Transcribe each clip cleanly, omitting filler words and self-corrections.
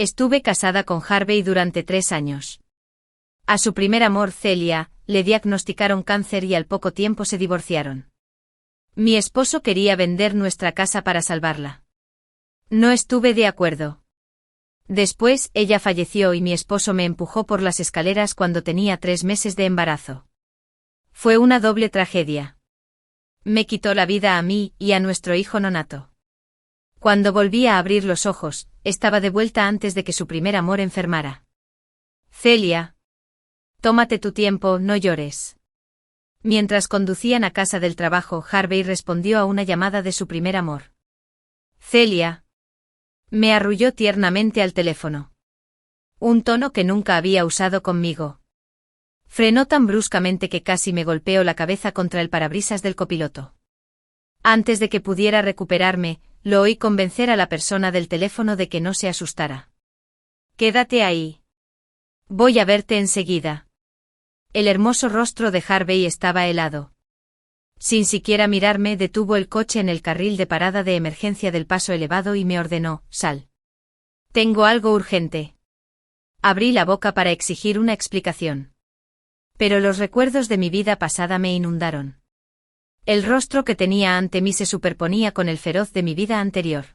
Estuve casada con Harvey durante 3 años. A su primer amor, Celia, le diagnosticaron cáncer y al poco tiempo se divorciaron. Mi esposo quería vender nuestra casa para salvarla. No estuve de acuerdo. Después, ella falleció y mi esposo me empujó por las escaleras cuando tenía 3 meses de embarazo. Fue una doble tragedia. Me quitó la vida a mí y a nuestro hijo nonato. Cuando volví a abrir los ojos, estaba de vuelta antes de que su primer amor enfermara. Celia. Tómate tu tiempo, no llores. Mientras conducían a casa del trabajo, Harvey respondió a una llamada de su primer amor. Celia. Me arrulló tiernamente al teléfono. Un tono que nunca había usado conmigo. Frenó tan bruscamente que casi me golpeó la cabeza contra el parabrisas del copiloto. Antes de que pudiera recuperarme, lo oí convencer a la persona del teléfono de que no se asustara. Quédate ahí. Voy a verte enseguida. El hermoso rostro de Harvey estaba helado. Sin siquiera mirarme, detuvo el coche en el carril de parada de emergencia del paso elevado y me ordenó: sal. Tengo algo urgente. Abrí la boca para exigir una explicación. Pero los recuerdos de mi vida pasada me inundaron. El rostro que tenía ante mí se superponía con el feroz de mi vida anterior.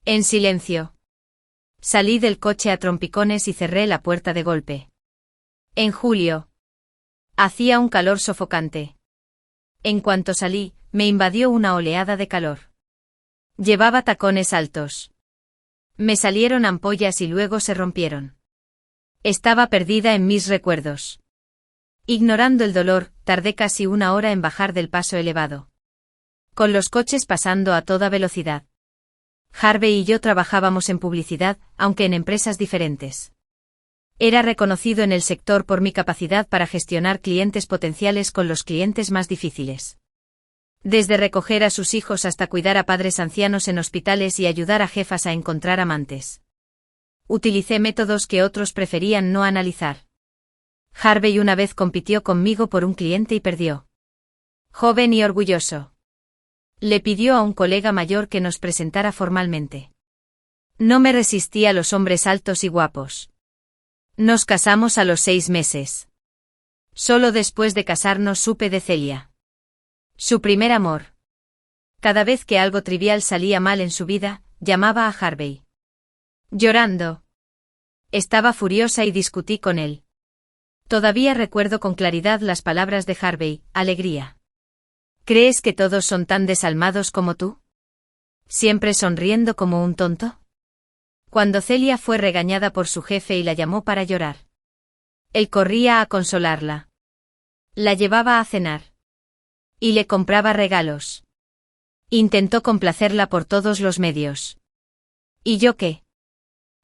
En silencio. Salí del coche a trompicones y cerré la puerta de golpe. En julio. Hacía un calor sofocante. En cuanto salí, me invadió una oleada de calor. Llevaba tacones altos. Me salieron ampollas y luego se rompieron. Estaba perdida en mis recuerdos. Ignorando el dolor, tardé casi 1 hora en bajar del paso elevado. Con los coches pasando a toda velocidad. Harvey y yo trabajábamos en publicidad, aunque en empresas diferentes. Era reconocido en el sector por mi capacidad para gestionar clientes potenciales con los clientes más difíciles. Desde recoger a sus hijos hasta cuidar a padres ancianos en hospitales y ayudar a jefas a encontrar amantes. Utilicé métodos que otros preferían no analizar. Harvey una vez compitió conmigo por un cliente y perdió. Joven y orgulloso. Le pidió a un colega mayor que nos presentara formalmente. No me resistí a los hombres altos y guapos. Nos casamos a los 6 meses. Solo después de casarnos supe de Celia. Su primer amor. Cada vez que algo trivial salía mal en su vida, llamaba a Harvey. Llorando. Estaba furiosa y discutí con él. Todavía recuerdo con claridad las palabras de Harvey: alegría. ¿Crees que todos son tan desalmados como tú? ¿Siempre sonriendo como un tonto? Cuando Celia fue regañada por su jefe y la llamó para llorar. Él corría a consolarla. La llevaba a cenar. Y le compraba regalos. Intentó complacerla por todos los medios. ¿Y yo qué?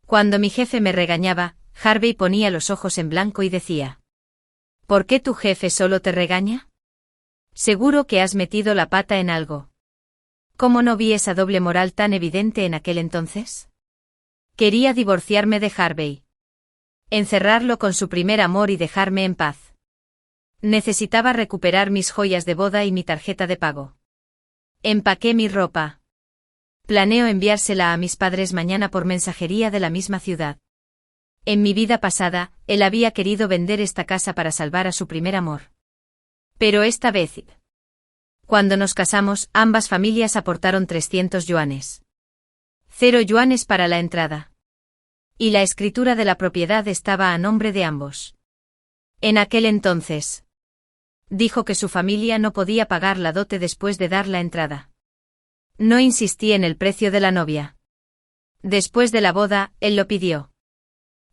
Cuando mi jefe me regañaba, Harvey ponía los ojos en blanco y decía: ¿por qué tu jefe solo te regaña? Seguro que has metido la pata en algo. ¿Cómo no vi esa doble moral tan evidente en aquel entonces? Quería divorciarme de Harvey. Encerrarlo con su primer amor y dejarme en paz. Necesitaba recuperar mis joyas de boda y mi tarjeta de pago. Empaqué mi ropa. Planeo enviársela a mis padres mañana por mensajería de la misma ciudad. En mi vida pasada, él había querido vender esta casa para salvar a su primer amor. Pero esta vez, cuando nos casamos, ambas familias aportaron 300 yuanes. 0 yuanes para la entrada. Y la escritura de la propiedad estaba a nombre de ambos. En aquel entonces, dijo que su familia no podía pagar la dote después de dar la entrada. No insistí en el precio de la novia. Después de la boda, él lo pidió.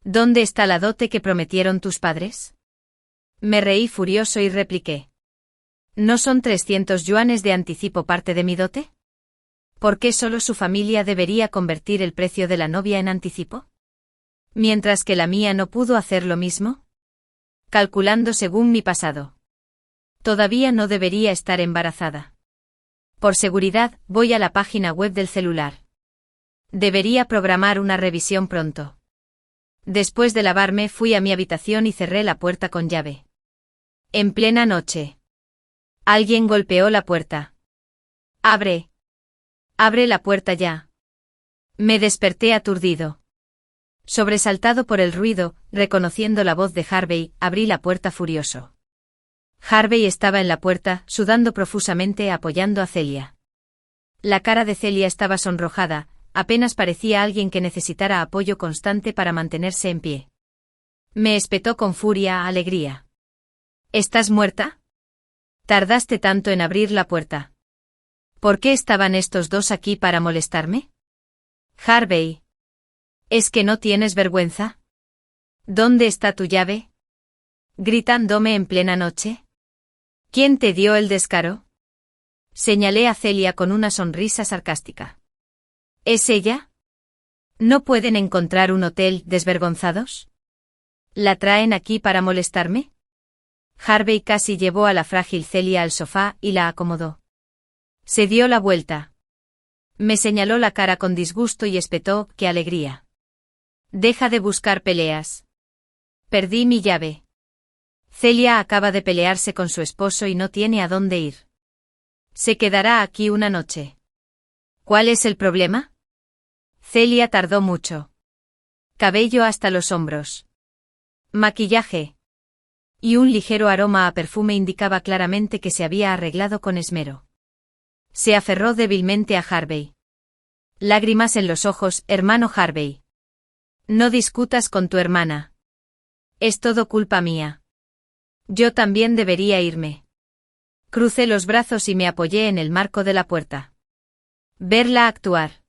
¿Dónde está la dote que prometieron tus padres? Me reí furioso y repliqué. ¿No son 300 yuanes de anticipo parte de mi dote? ¿Por qué solo su familia debería convertir el precio de la novia en anticipo? Mientras que la mía no pudo hacer lo mismo. Calculando según mi pasado. Todavía no debería estar embarazada. Por seguridad, voy a la página web del celular. Debería programar una revisión pronto. Después de lavarme, fui a mi habitación y cerré la puerta con llave. En plena noche. Alguien golpeó la puerta. ¡Abre! ¡Abre la puerta ya! Me desperté aturdido. Sobresaltado por el ruido, reconociendo la voz de Harvey, abrí la puerta furioso. Harvey estaba en la puerta, sudando profusamente, apoyando a Celia. La cara de Celia estaba sonrojada, apenas parecía alguien que necesitara apoyo constante para mantenerse en pie. Me espetó con furia, alegría. ¿Estás muerta? ¿Tardaste tanto en abrir la puerta? ¿Por qué estaban estos dos aquí para molestarme? Harvey. ¿Es que no tienes vergüenza? ¿Dónde está tu llave? ¿Gritándome en plena noche? ¿Quién te dio el descaro? Señalé a Celia con una sonrisa sarcástica. ¿Es ella? ¿No pueden encontrar un hotel desvergonzados? ¿La traen aquí para molestarme? Harvey casi llevó a la frágil Celia al sofá y la acomodó. Se dio la vuelta. Me señaló la cara con disgusto y espetó: ¡qué alegría! Deja de buscar peleas. Perdí mi llave. Celia acaba de pelearse con su esposo y no tiene a dónde ir. Se quedará aquí una noche. ¿Cuál es el problema? Celia tardó mucho. Cabello hasta los hombros. Maquillaje. Y un ligero aroma a perfume indicaba claramente que se había arreglado con esmero. Se aferró débilmente a Harvey. Lágrimas en los ojos: hermano Harvey. No discutas con tu hermana. Es todo culpa mía. Yo también debería irme. Crucé los brazos y me apoyé en el marco de la puerta. Verla actuar.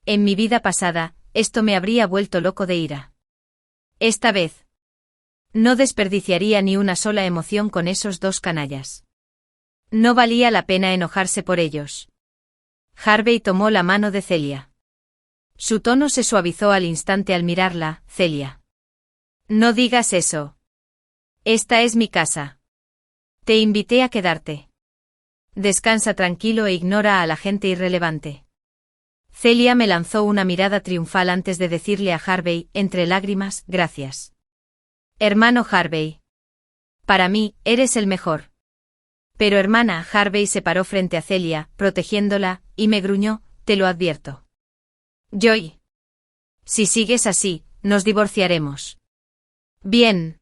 En mi vida pasada, esto me habría vuelto loco de ira. Esta vez. No desperdiciaría ni una sola emoción con esos dos canallas. No valía la pena enojarse por ellos. Harvey tomó la mano de Celia. Su tono se suavizó al instante al mirarla. Celia. No digas eso. Esta es mi casa. Te invité a quedarte. Descansa tranquilo e ignora a la gente irrelevante. Celia me lanzó una mirada triunfal antes de decirle a Harvey, entre lágrimas: gracias. Hermano Harvey. Para mí, eres el mejor. Pero hermana, Harvey se paró frente a Celia, protegiéndola, y me gruñó: te lo advierto. Joy. Si sigues así, nos divorciaremos. Bien.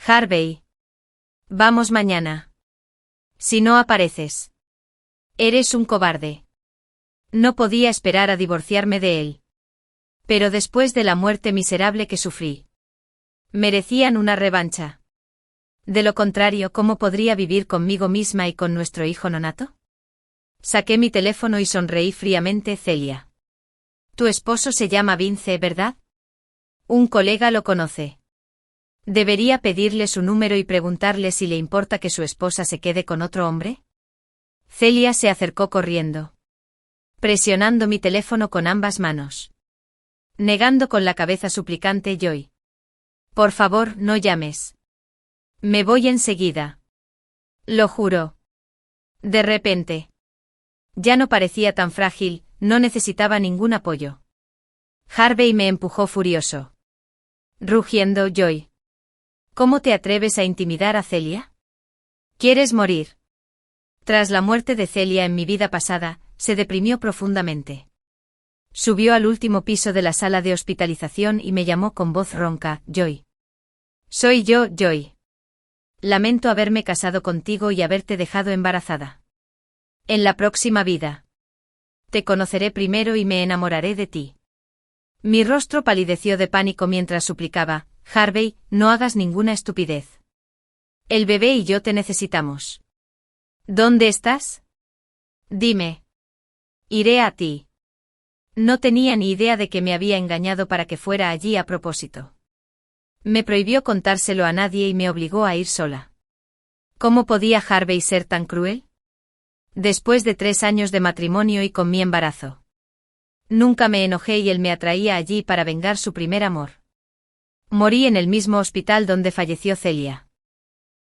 Harvey. Vamos mañana. Si no apareces. Eres un cobarde. No podía esperar a divorciarme de él. Pero después de la muerte miserable que sufrí, merecían una revancha. De lo contrario, ¿cómo podría vivir conmigo misma y con nuestro hijo nonato? Saqué mi teléfono y sonreí fríamente. Celia. Tu esposo se llama Vince, ¿verdad? Un colega lo conoce. ¿Debería pedirle su número y preguntarle si le importa que su esposa se quede con otro hombre? Celia se acercó corriendo, presionando mi teléfono con ambas manos. Negando con la cabeza suplicante: Joy. Por favor, no llames. Me voy enseguida. Lo juro. De repente. Ya no parecía tan frágil, no necesitaba ningún apoyo. Harvey me empujó furioso. Rugiendo: Joy. ¿Cómo te atreves a intimidar a Celia? ¿Quieres morir? Tras la muerte de Celia en mi vida pasada, se deprimió profundamente. Subió al último piso de la sala de hospitalización y me llamó con voz ronca: Joy. Soy yo, Joy. Lamento haberme casado contigo y haberte dejado embarazada. En la próxima vida. Te conoceré primero y me enamoraré de ti. Mi rostro palideció de pánico mientras suplicaba: Harvey, no hagas ninguna estupidez. El bebé y yo te necesitamos. ¿Dónde estás? Dime. Iré a ti. No tenía ni idea de que me había engañado para que fuera allí a propósito. Me prohibió contárselo a nadie y me obligó a ir sola. ¿Cómo podía Harvey ser tan cruel? Después de 3 años de matrimonio y con mi embarazo. Nunca me enojé y él me atraía allí para vengar su primer amor. Morí en el mismo hospital donde falleció Celia.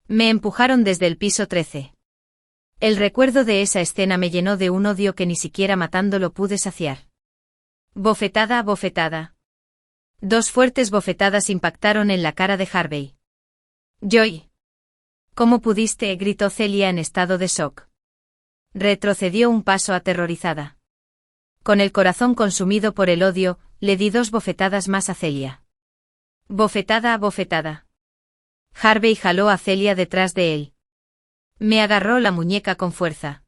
Me empujaron desde el piso 13. El recuerdo de esa escena me llenó de un odio que ni siquiera matándolo pude saciar. Bofetada a bofetada. 2 fuertes bofetadas impactaron en la cara de Harvey. Joy. ¿Cómo pudiste?, gritó Celia en estado de shock. Retrocedió un paso aterrorizada. Con el corazón consumido por el odio, le di 2 bofetadas más a Celia. Bofetada a bofetada. Harvey jaló a Celia detrás de él. Me agarró la muñeca con fuerza.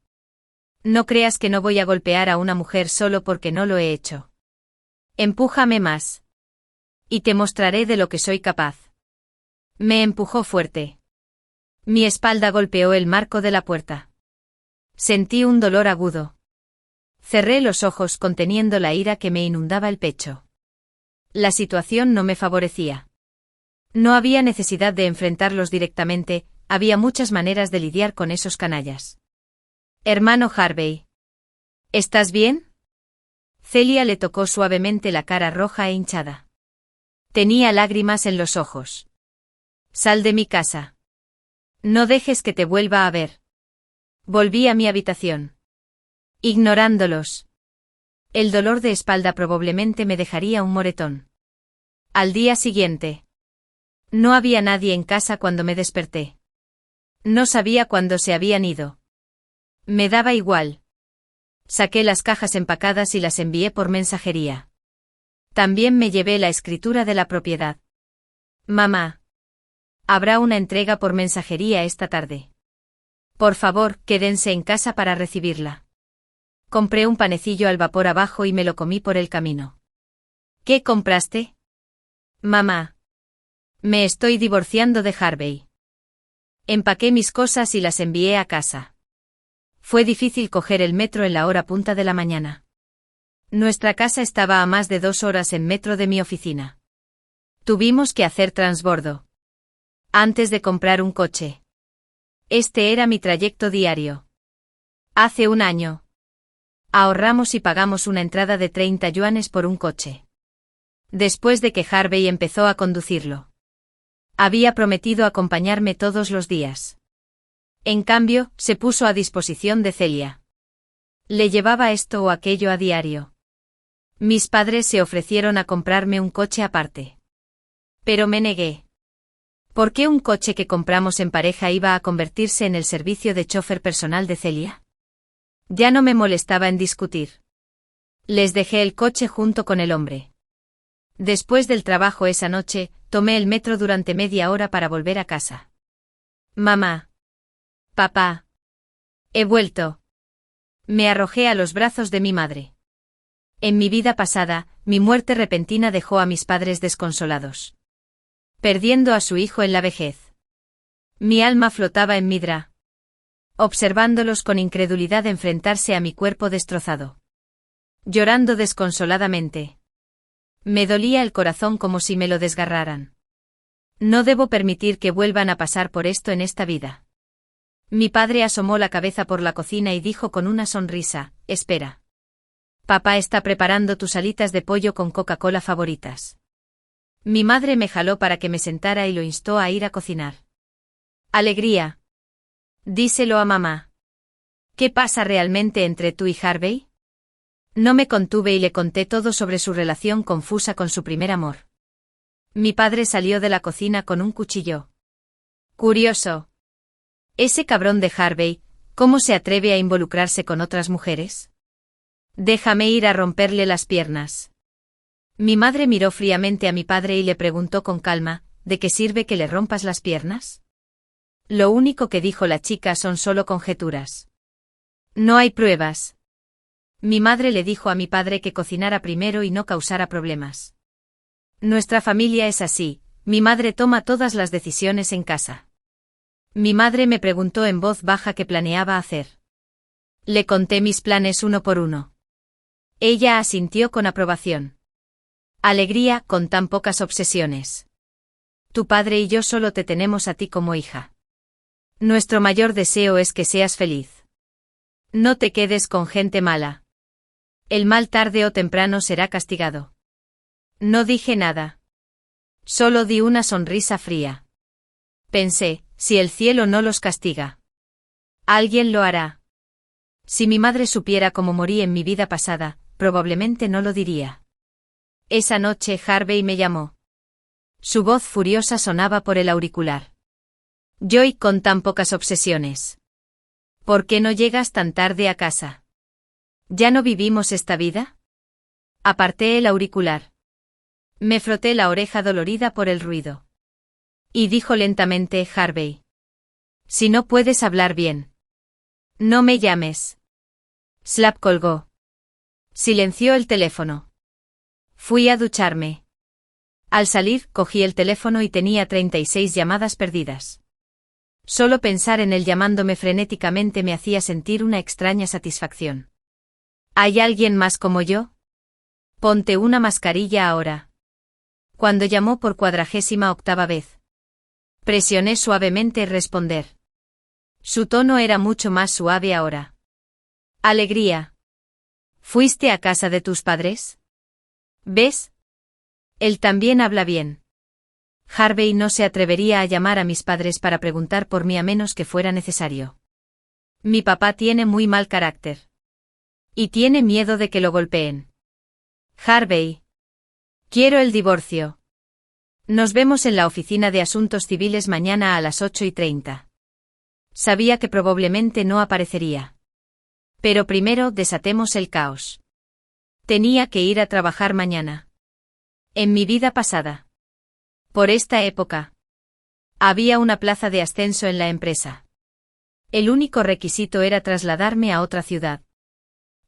No creas que no voy a golpear a una mujer solo porque no lo he hecho. Empújame más. Y te mostraré de lo que soy capaz. Me empujó fuerte. Mi espalda golpeó el marco de la puerta. Sentí un dolor agudo. Cerré los ojos conteniendo la ira que me inundaba el pecho. La situación no me favorecía. No había necesidad de enfrentarlos directamente, había muchas maneras de lidiar con esos canallas. Hermano Harvey. ¿Estás bien? Celia le tocó suavemente la cara roja e hinchada. Tenía lágrimas en los ojos. Sal de mi casa. No dejes que te vuelva a ver. Volví a mi habitación. Ignorándolos. El dolor de espalda probablemente me dejaría un moretón. Al día siguiente. No había nadie en casa cuando me desperté. No sabía cuándo se habían ido. Me daba igual. Saqué las cajas empacadas y las envié por mensajería. También me llevé la escritura de la propiedad. Mamá. Habrá una entrega por mensajería esta tarde. Por favor, quédense en casa para recibirla. Compré un panecillo al vapor abajo y me lo comí por el camino. ¿Qué compraste? Mamá. Me estoy divorciando de Harvey. Empaqué mis cosas y las envié a casa. Fue difícil coger el metro en la hora punta de la mañana. Nuestra casa estaba a más de 2 horas en metro de mi oficina. Tuvimos que hacer transbordo. Antes de comprar un coche. Este era mi trayecto diario. Hace un año. Ahorramos y pagamos una entrada de 30 yuanes por un coche. Después de que Harvey empezó a conducirlo. Había prometido acompañarme todos los días. En cambio, se puso a disposición de Celia. Le llevaba esto o aquello a diario. Mis padres se ofrecieron a comprarme un coche aparte. Pero me negué. ¿Por qué un coche que compramos en pareja iba a convertirse en el servicio de chofer personal de Celia? Ya no me molestaba en discutir. Les dejé el coche junto con el hombre. Después del trabajo esa noche, tomé el metro durante media hora para volver a casa. Mamá. Papá. He vuelto. Me arrojé a los brazos de mi madre. En mi vida pasada, mi muerte repentina dejó a mis padres desconsolados. Perdiendo a su hijo en la vejez. Mi alma flotaba en Midra. Observándolos con incredulidad enfrentarse a mi cuerpo destrozado. Llorando desconsoladamente. Me dolía el corazón como si me lo desgarraran. No debo permitir que vuelvan a pasar por esto en esta vida. Mi padre asomó la cabeza por la cocina y dijo con una sonrisa, espera. Papá está preparando tus alitas de pollo con Coca-Cola favoritas. Mi madre me jaló para que me sentara y lo instó a ir a cocinar. Alegría. Díselo a mamá. ¿Qué pasa realmente entre tú y Harvey? No me contuve y le conté todo sobre su relación confusa con su primer amor. Mi padre salió de la cocina con un cuchillo. Curioso. Ese cabrón de Harvey, ¿cómo se atreve a involucrarse con otras mujeres? Déjame ir a romperle las piernas. Mi madre miró fríamente a mi padre y le preguntó con calma, ¿de qué sirve que le rompas las piernas? Lo único que dijo la chica son solo conjeturas. No hay pruebas. Mi madre le dijo a mi padre que cocinara primero y no causara problemas. Nuestra familia es así, mi madre toma todas las decisiones en casa. Mi madre me preguntó en voz baja qué planeaba hacer. Le conté mis planes uno por uno. Ella asintió con aprobación. Alegría con tan pocas obsesiones. Tu padre y yo solo te tenemos a ti como hija. Nuestro mayor deseo es que seas feliz. No te quedes con gente mala. El mal tarde o temprano será castigado. No dije nada. Solo di una sonrisa fría. Pensé, si el cielo no los castiga. Alguien lo hará. Si mi madre supiera cómo morí en mi vida pasada, probablemente no lo diría. Esa noche Harvey me llamó. Su voz furiosa sonaba por el auricular. Joy con tan pocas obsesiones. ¿Por qué no llegas tan tarde a casa? ¿Ya no vivimos esta vida? Aparté el auricular. Me froté la oreja dolorida por el ruido. Y dijo lentamente Harvey. Si no puedes hablar bien. No me llames. Slap colgó. Silenció el teléfono. Fui a ducharme. Al salir, cogí el teléfono y tenía 36 llamadas perdidas. Solo pensar en él llamándome frenéticamente me hacía sentir una extraña satisfacción. ¿Hay alguien más como yo? Ponte una mascarilla ahora. Cuando llamó por 48ª vez. Presioné suavemente responder. Su tono era mucho más suave ahora. Alegría. ¿Fuiste a casa de tus padres? ¿Ves? Él también habla bien. Harvey no se atrevería a llamar a mis padres para preguntar por mí a menos que fuera necesario. Mi papá tiene muy mal carácter. Y tiene miedo de que lo golpeen. Harvey. Quiero el divorcio. Nos vemos en la oficina de asuntos civiles mañana a las 8:30. Sabía que probablemente no aparecería. Pero primero desatemos el caos. Tenía que ir a trabajar mañana. En mi vida pasada. Por esta época. Había una plaza de ascenso en la empresa. El único requisito era trasladarme a otra ciudad.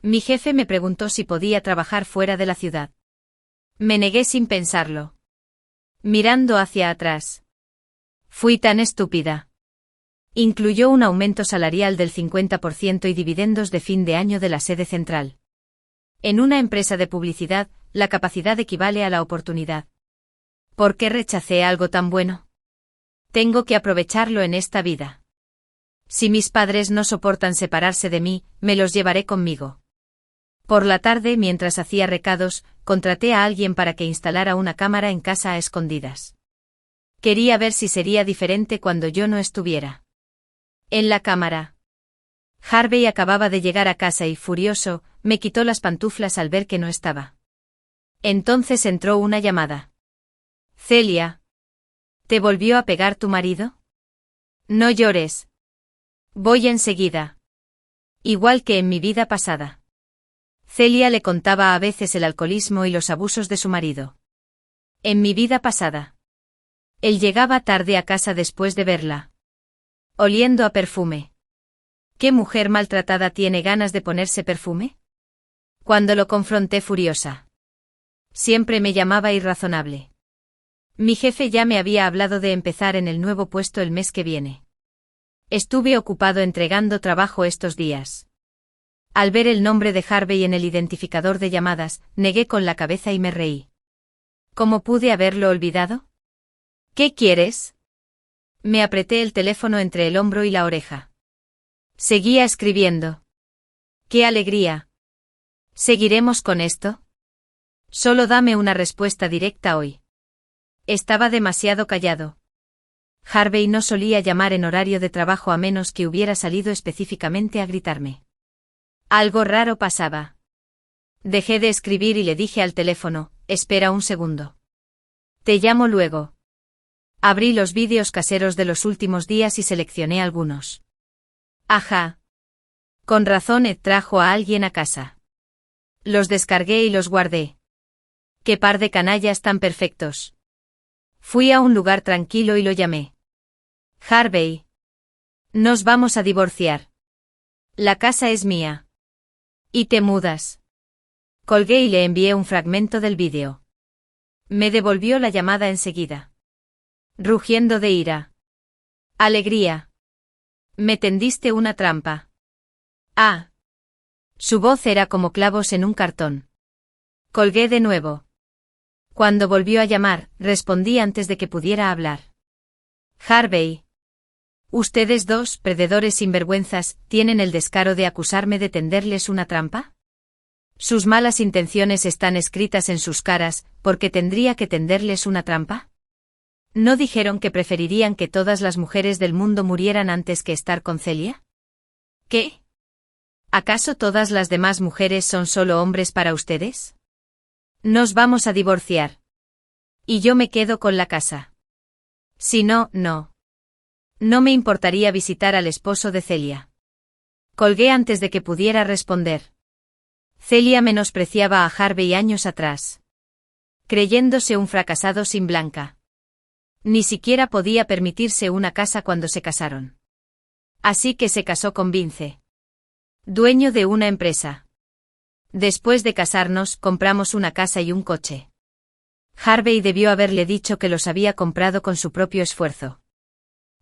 Mi jefe me preguntó si podía trabajar fuera de la ciudad. Me negué sin pensarlo. Mirando hacia atrás. Fui tan estúpida. Incluyó un aumento salarial del 50% y dividendos de fin de año de la sede central. En una empresa de publicidad, la capacidad equivale a la oportunidad. ¿Por qué rechacé algo tan bueno? Tengo que aprovecharlo en esta vida. Si mis padres no soportan separarse de mí, me los llevaré conmigo. Por la tarde, mientras hacía recados, contraté a alguien para que instalara una cámara en casa a escondidas. Quería ver si sería diferente cuando yo no estuviera. En la cámara. Harvey acababa de llegar a casa y, furioso, me quitó las pantuflas al ver que no estaba. Entonces entró una llamada. Celia. ¿Te volvió a pegar tu marido? No llores. Voy enseguida. Igual que en mi vida pasada. Celia le contaba a veces el alcoholismo y los abusos de su marido. En mi vida pasada. Él llegaba tarde a casa después de verla. Oliendo a perfume. ¿Qué mujer maltratada tiene ganas de ponerse perfume? Cuando lo confronté furiosa. Siempre me llamaba irrazonable. Mi jefe ya me había hablado de empezar en el nuevo puesto el mes que viene. Estuve ocupado entregando trabajo estos días. Al ver el nombre de Harvey en el identificador de llamadas, negué con la cabeza y me reí. ¿Cómo pude haberlo olvidado? ¿Qué quieres? Me apreté el teléfono entre el hombro y la oreja. Seguía escribiendo. ¡Qué alegría! ¿Seguiremos con esto? Solo dame una respuesta directa hoy. Estaba demasiado callado. Harvey no solía llamar en horario de trabajo a menos que hubiera salido específicamente a gritarme. Algo raro pasaba. Dejé de escribir y le dije al teléfono, espera un segundo. Te llamo luego. Abrí los vídeos caseros de los últimos días y seleccioné algunos. Ajá. Con razón Ed trajo a alguien a casa. Los descargué y los guardé. Qué par de canallas tan perfectos. Fui a un lugar tranquilo y lo llamé. Harvey. Nos vamos a divorciar. La casa es mía. Y te mudas. Colgué y le envié un fragmento del vídeo. Me devolvió la llamada enseguida. Rugiendo de ira. Alegría. Me tendiste una trampa. Ah. Su voz era como clavos en un cartón. Colgué de nuevo. Cuando volvió a llamar, respondí antes de que pudiera hablar. Harvey. ¿Ustedes dos, perdedores sinvergüenzas, tienen el descaro de acusarme de tenderles una trampa? ¿Sus malas intenciones están escritas en sus caras, porque tendría que tenderles una trampa? ¿No dijeron que preferirían que todas las mujeres del mundo murieran antes que estar con Celia? ¿Qué? ¿Acaso todas las demás mujeres son solo hombres para ustedes? Nos vamos a divorciar. Y yo me quedo con la casa. Si no, no. No me importaría visitar al esposo de Celia. Colgué antes de que pudiera responder. Celia menospreciaba a Harvey años atrás, creyéndose un fracasado sin Blanca. Ni siquiera podía permitirse una casa cuando se casaron. Así que se casó con Vince, dueño de una empresa. Después de casarnos, compramos una casa y un coche. Harvey debió haberle dicho que los había comprado con su propio esfuerzo.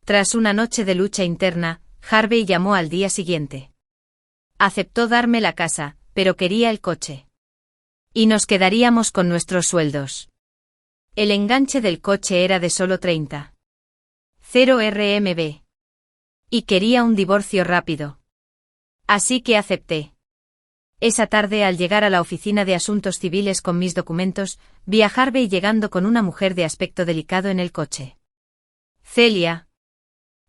Tras una noche de lucha interna, Harvey llamó al día siguiente. Aceptó darme la casa, pero quería el coche. Y nos quedaríamos con nuestros sueldos. El enganche del coche era de solo 30,000 RMB. Y quería un divorcio rápido. Así que acepté. Esa tarde, al llegar a la oficina de asuntos civiles con mis documentos, vi a Harvey llegando con una mujer de aspecto delicado en el coche. Celia.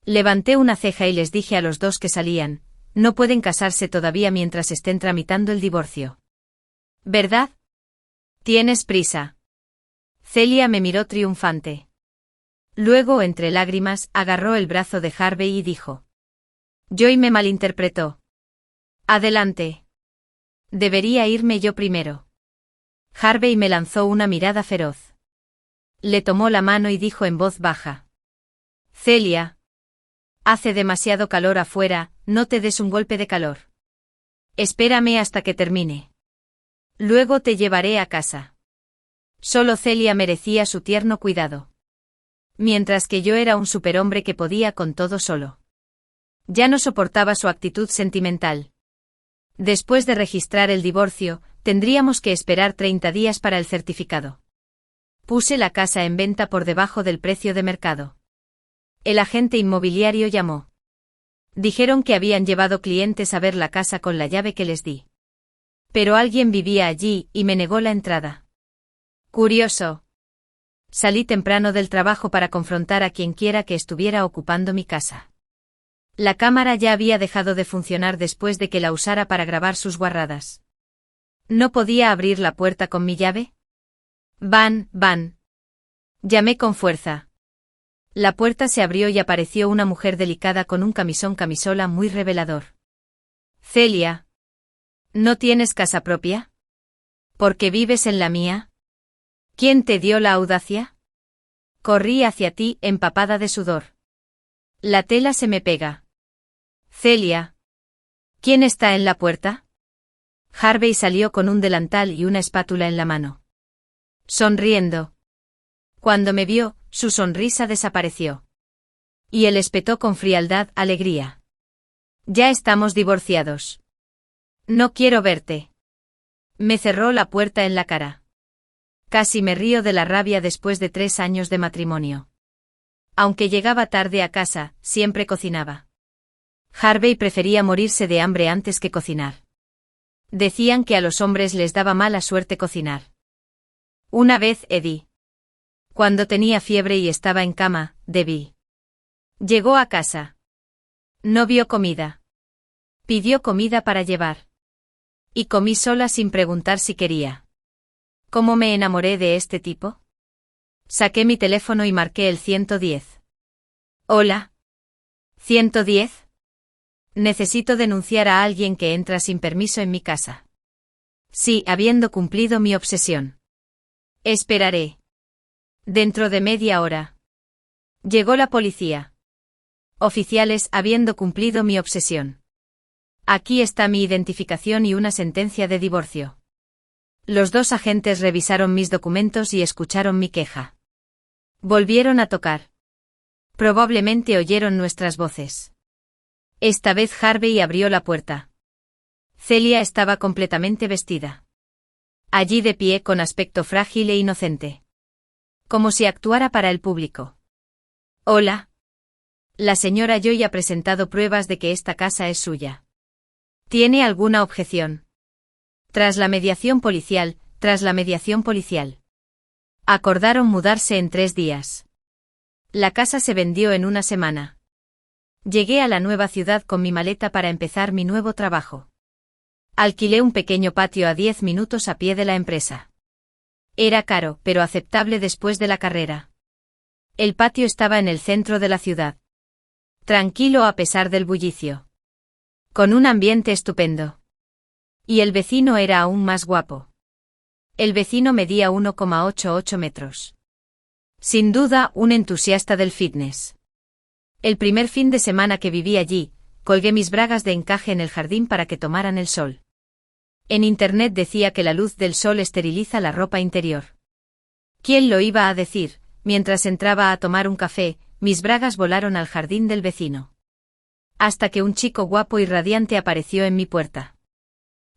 Levanté una ceja y les dije a los dos que salían, no pueden casarse todavía mientras estén tramitando el divorcio. ¿Verdad? ¿Tienes prisa? Celia me miró triunfante. Luego, entre lágrimas, agarró el brazo de Harvey y dijo. Joy me malinterpretó. Adelante. Debería irme yo primero. Harvey me lanzó una mirada feroz. Le tomó la mano y dijo en voz baja. Celia. Hace demasiado calor afuera, no te des un golpe de calor. Espérame hasta que termine. Luego te llevaré a casa. Solo Celia merecía su tierno cuidado. Mientras que yo era un superhombre que podía con todo solo. Ya no soportaba su actitud sentimental. Después de registrar el divorcio, tendríamos que esperar 30 días para el certificado. Puse la casa en venta por debajo del precio de mercado. El agente inmobiliario llamó. Dijeron que habían llevado clientes a ver la casa con la llave que les di. Pero alguien vivía allí y me negó la entrada. Curioso. Salí temprano del trabajo para confrontar a quien quiera que estuviera ocupando mi casa. La cámara ya había dejado de funcionar después de que la usara para grabar sus guarradas. ¿No podía abrir la puerta con mi llave? Van. Llamé con fuerza. La puerta se abrió y apareció una mujer delicada con un camisola muy revelador. Celia. ¿No tienes casa propia? ¿Por qué vives en la mía? ¿Quién te dio la audacia? Corrí hacia ti, empapada de sudor. La tela se me pega. Celia. ¿Quién está en la puerta? Harvey salió con un delantal y una espátula en la mano. Sonriendo. Cuando me vio, su sonrisa desapareció. Y él espetó con frialdad, alegría. Ya estamos divorciados. No quiero verte. Me cerró la puerta en la cara. Casi me río de la rabia después de 3 años de matrimonio. Aunque llegaba tarde a casa, siempre cocinaba. Harvey prefería morirse de hambre antes que cocinar. Decían que a los hombres les daba mala suerte cocinar. Una vez Eddie. Cuando tenía fiebre y estaba en cama, Debbie. Llegó a casa. No vio comida. Pidió comida para llevar. Y comí sola sin preguntar si quería. ¿Cómo me enamoré de este tipo? Saqué mi teléfono y marqué el 110. Hola. ¿110? Necesito denunciar a alguien que entra sin permiso en mi casa. Sí, habiendo cumplido mi obsesión. Esperaré. Dentro de media hora. Llegó la policía. Oficiales, habiendo cumplido mi obsesión. Aquí está mi identificación y una sentencia de divorcio. Los 2 agentes revisaron mis documentos y escucharon mi queja. Volvieron a tocar. Probablemente oyeron nuestras voces. Esta vez Harvey abrió la puerta. Celia estaba completamente vestida. Allí de pie con aspecto frágil e inocente. Como si actuara para el público. Hola. La señora Joy ha presentado pruebas de que esta casa es suya. ¿Tiene alguna objeción? Tras la mediación policial. Acordaron mudarse en 3 días. La casa se vendió en una semana. Llegué a la nueva ciudad con mi maleta para empezar mi nuevo trabajo. Alquilé un pequeño patio a 10 minutos a pie de la empresa. Era caro, pero aceptable después de la carrera. El patio estaba en el centro de la ciudad. Tranquilo a pesar del bullicio. Con un ambiente estupendo. Y el vecino era aún más guapo. El vecino medía 1,88 metros. Sin duda, un entusiasta del fitness. El primer fin de semana que viví allí, colgué mis bragas de encaje en el jardín para que tomaran el sol. En internet decía que la luz del sol esteriliza la ropa interior. ¿Quién lo iba a decir? Mientras entraba a tomar un café, mis bragas volaron al jardín del vecino. Hasta que un chico guapo y radiante apareció en mi puerta.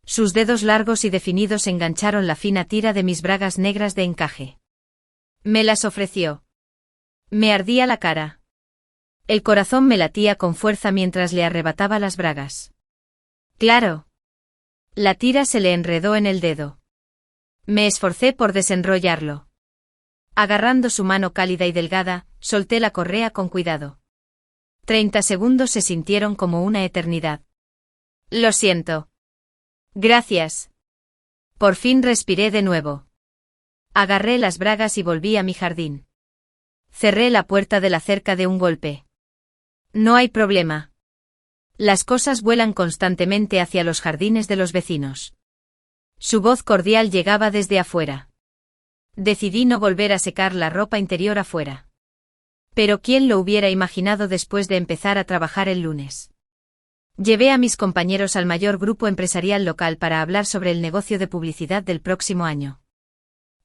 Sus dedos largos y definidos engancharon la fina tira de mis bragas negras de encaje. Me las ofreció. Me ardía la cara. El corazón me latía con fuerza mientras le arrebataba las bragas. Claro. La tira se le enredó en el dedo. Me esforcé por desenrollarlo. Agarrando su mano cálida y delgada, solté la correa con cuidado. 30 segundos se sintieron como una eternidad. Lo siento. Gracias. Por fin respiré de nuevo. Agarré las bragas y volví a mi jardín. Cerré la puerta de la cerca de un golpe. No hay problema. Las cosas vuelan constantemente hacia los jardines de los vecinos. Su voz cordial llegaba desde afuera. Decidí no volver a secar la ropa interior afuera. Pero ¿quién lo hubiera imaginado después de empezar a trabajar el lunes? Llevé a mis compañeros al mayor grupo empresarial local para hablar sobre el negocio de publicidad del próximo año.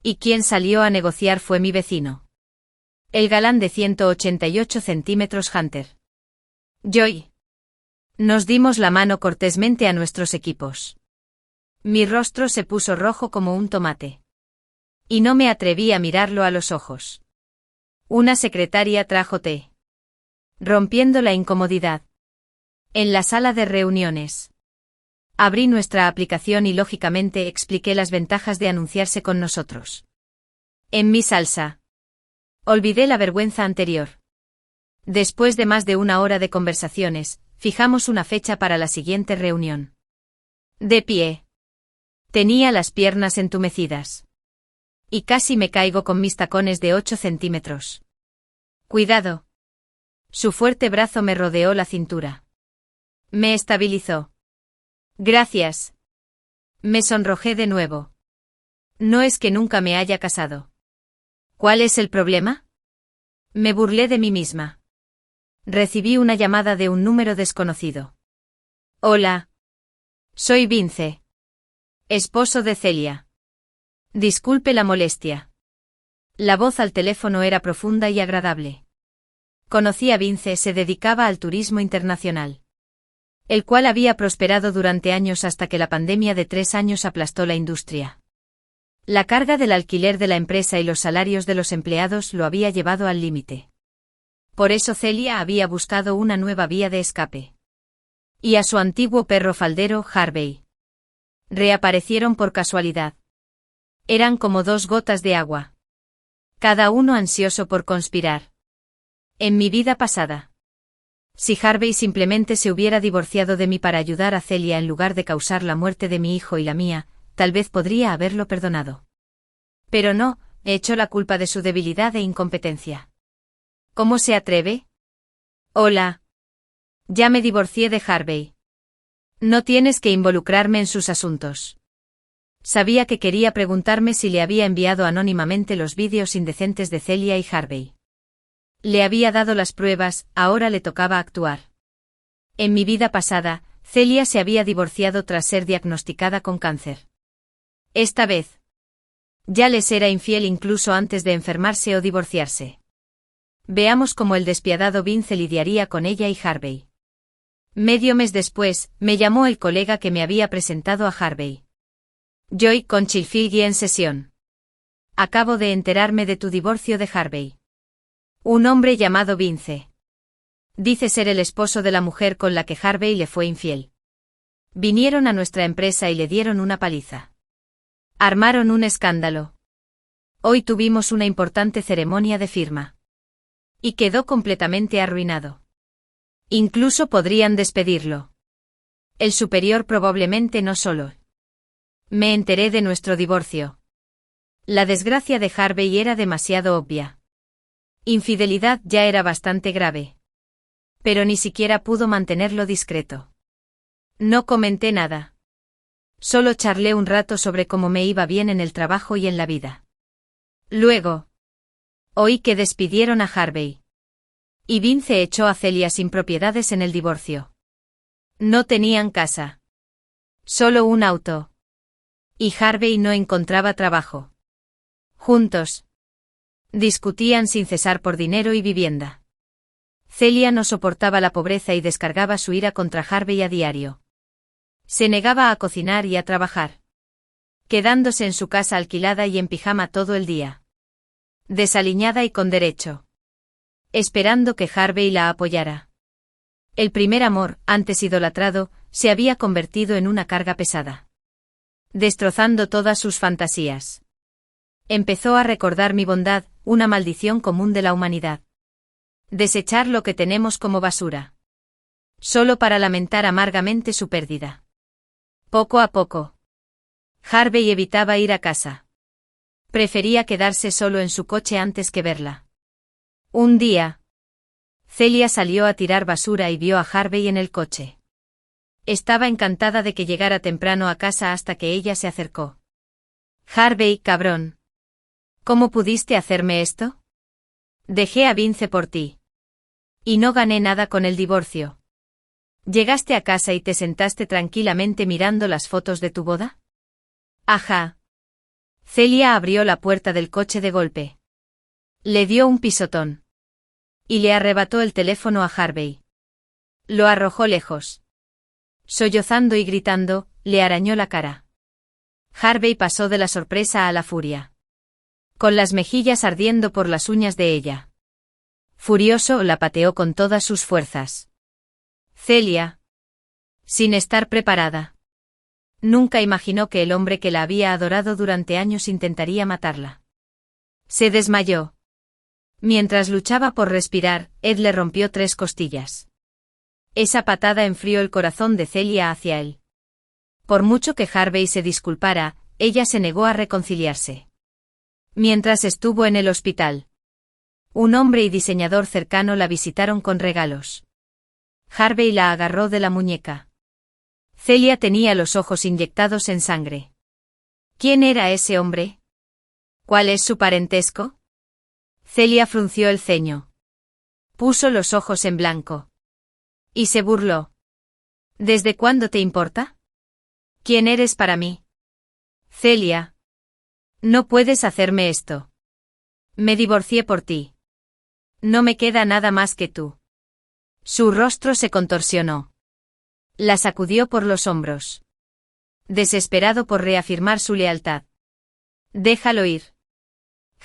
Y quien salió a negociar fue mi vecino. El galán de 188 centímetros Hunter. Joy. Nos dimos la mano cortésmente a nuestros equipos. Mi rostro se puso rojo como un tomate. Y no me atreví a mirarlo a los ojos. Una secretaria trajo té. Rompiendo la incomodidad. En la sala de reuniones. Abrí nuestra aplicación y lógicamente expliqué las ventajas de anunciarse con nosotros. En mi salsa. Olvidé la vergüenza anterior. Después de más de una hora de conversaciones, fijamos una fecha para la siguiente reunión. De pie. Tenía las piernas entumecidas. Y casi me caigo con mis tacones de 8 centímetros. Cuidado. Su fuerte brazo me rodeó la cintura. Me estabilizó. Gracias. Me sonrojé de nuevo. No es que nunca me haya casado. ¿Cuál es el problema? Me burlé de mí misma. Recibí una llamada de un número desconocido. Hola. Soy Vince. Esposo de Celia. Disculpe la molestia. La voz al teléfono era profunda y agradable. Conocí a Vince, se dedicaba al turismo internacional. El cual había prosperado durante años hasta que la pandemia de 3 años aplastó la industria. La carga del alquiler de la empresa y los salarios de los empleados lo había llevado al límite. Por eso Celia había buscado una nueva vía de escape. Y a su antiguo perro faldero, Harvey. Reaparecieron por casualidad. Eran como 2 gotas de agua. Cada uno ansioso por conspirar. En mi vida pasada. Si Harvey simplemente se hubiera divorciado de mí para ayudar a Celia en lugar de causar la muerte de mi hijo y la mía, tal vez podría haberlo perdonado. Pero no, echó la culpa de su debilidad e incompetencia. ¿Cómo se atreve? Hola. Ya me divorcié de Harvey. No tienes que involucrarme en sus asuntos. Sabía que quería preguntarme si le había enviado anónimamente los vídeos indecentes de Celia y Harvey. Le había dado las pruebas, ahora le tocaba actuar. En mi vida pasada, Celia se había divorciado tras ser diagnosticada con cáncer. Esta vez. Ya les era infiel incluso antes de enfermarse o divorciarse. Veamos cómo el despiadado Vince lidiaría con ella y Harvey. Medio mes después, me llamó el colega que me había presentado a Harvey. Joy con Chilfilgui en sesión. Acabo de enterarme de tu divorcio de Harvey. Un hombre llamado Vince. Dice ser el esposo de la mujer con la que Harvey le fue infiel. Vinieron a nuestra empresa y le dieron una paliza. Armaron un escándalo. Hoy tuvimos una importante ceremonia de firma. Y quedó completamente arruinado. Incluso podrían despedirlo. El superior probablemente no solo. Me enteré de nuestro divorcio. La desgracia de Harvey era demasiado obvia. Infidelidad ya era bastante grave. Pero ni siquiera pudo mantenerlo discreto. No comenté nada. Solo charlé un rato sobre cómo me iba bien en el trabajo y en la vida. Luego, oí que despidieron a Harvey. Y Vince echó a Celia sin propiedades en el divorcio. No tenían casa. Solo un auto. Y Harvey no encontraba trabajo. Juntos. Discutían sin cesar por dinero y vivienda. Celia no soportaba la pobreza y descargaba su ira contra Harvey a diario. Se negaba a cocinar y a trabajar. Quedándose en su casa alquilada y en pijama todo el día. Desaliñada y con derecho. Esperando que Harvey la apoyara. El primer amor, antes idolatrado, se había convertido en una carga pesada. Destrozando todas sus fantasías. Empezó a recordar mi bondad, una maldición común de la humanidad. Desechar lo que tenemos como basura. Solo para lamentar amargamente su pérdida. Poco a poco. Harvey evitaba ir a casa. Prefería quedarse solo en su coche antes que verla. Un día, Celia salió a tirar basura y vio a Harvey en el coche. Estaba encantada de que llegara temprano a casa hasta que ella se acercó. Harvey, cabrón. ¿Cómo pudiste hacerme esto? Dejé a Vince por ti. Y no gané nada con el divorcio. ¿Llegaste a casa y te sentaste tranquilamente mirando las fotos de tu boda? Ajá. Celia abrió la puerta del coche de golpe. Le dio un pisotón. Y le arrebató el teléfono a Harvey. Lo arrojó lejos. Sollozando y gritando, le arañó la cara. Harvey pasó de la sorpresa a la furia. Con las mejillas ardiendo por las uñas de ella. Furioso, la pateó con todas sus fuerzas. Celia. Sin estar preparada. Nunca imaginó que el hombre que la había adorado durante años intentaría matarla. Se desmayó. Mientras luchaba por respirar, Ed le rompió 3 costillas. Esa patada enfrió el corazón de Celia hacia él. Por mucho que Harvey se disculpara, ella se negó a reconciliarse. Mientras estuvo en el hospital, un hombre y diseñador cercano la visitaron con regalos. Harvey la agarró de la muñeca. Celia tenía los ojos inyectados en sangre. ¿Quién era ese hombre? ¿Cuál es su parentesco? Celia frunció el ceño. Puso los ojos en blanco. Y se burló. ¿Desde cuándo te importa? ¿Quién eres para mí? Celia. No puedes hacerme esto. Me divorcié por ti. No me queda nada más que tú. Su rostro se contorsionó. La sacudió por los hombros. Desesperado por reafirmar su lealtad. Déjalo ir.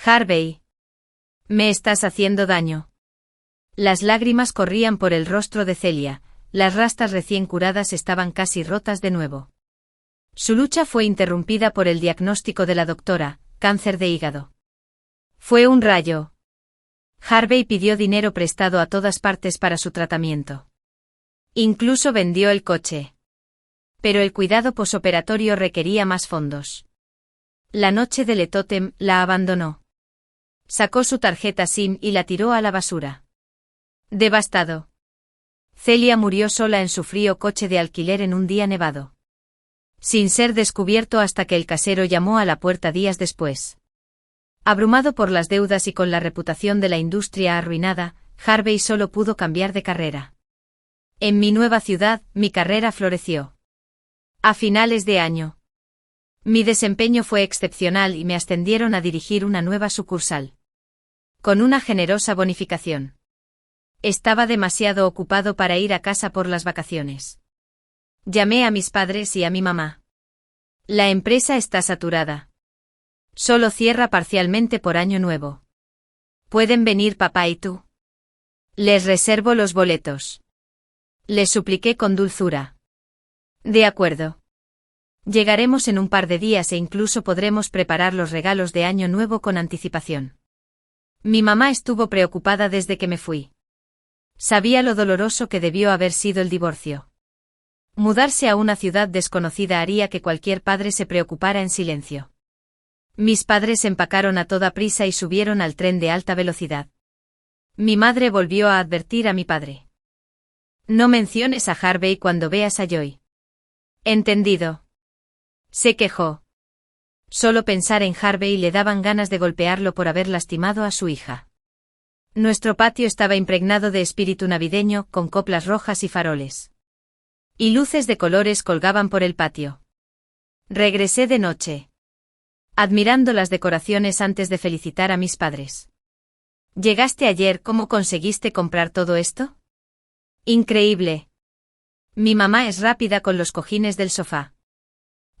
Harvey. Me estás haciendo daño. Las lágrimas corrían por el rostro de Celia, las rastas recién curadas estaban casi rotas de nuevo. Su lucha fue interrumpida por el diagnóstico de la doctora, cáncer de hígado. Fue un rayo. Harvey pidió dinero prestado a todas partes para su tratamiento. Incluso vendió el coche. Pero el cuidado posoperatorio requería más fondos. La noche del Etotem la abandonó. Sacó su tarjeta SIM y la tiró a la basura. Devastado. Celia murió sola en su frío coche de alquiler en un día nevado. Sin ser descubierto hasta que el casero llamó a la puerta días después. Abrumado por las deudas y con la reputación de la industria arruinada, Harvey solo pudo cambiar de carrera. En mi nueva ciudad, mi carrera floreció. A finales de año. Mi desempeño fue excepcional y me ascendieron a dirigir una nueva sucursal. Con una generosa bonificación. Estaba demasiado ocupado para ir a casa por las vacaciones. Llamé a mis padres y a mi mamá. La empresa está saturada. Solo cierra parcialmente por Año Nuevo. ¿Pueden venir papá y tú? Les reservo los boletos. Les supliqué con dulzura. De acuerdo. Llegaremos en un par de días e incluso podremos preparar los regalos de Año Nuevo con anticipación. Mi mamá estuvo preocupada desde que me fui. Sabía lo doloroso que debió haber sido el divorcio. Mudarse a una ciudad desconocida haría que cualquier padre se preocupara en silencio. Mis padres empacaron a toda prisa y subieron al tren de alta velocidad. Mi madre volvió a advertir a mi padre. No menciones a Harvey cuando veas a Joy. Entendido. Se quejó. Solo pensar en Harvey le daban ganas de golpearlo por haber lastimado a su hija. Nuestro patio estaba impregnado de espíritu navideño, con coplas rojas y faroles. Y luces de colores colgaban por el patio. Regresé de noche, admirando las decoraciones antes de felicitar a mis padres. ¿Llegaste ayer? ¿Cómo conseguiste comprar todo esto? Increíble. Mi mamá es rápida con los cojines del sofá,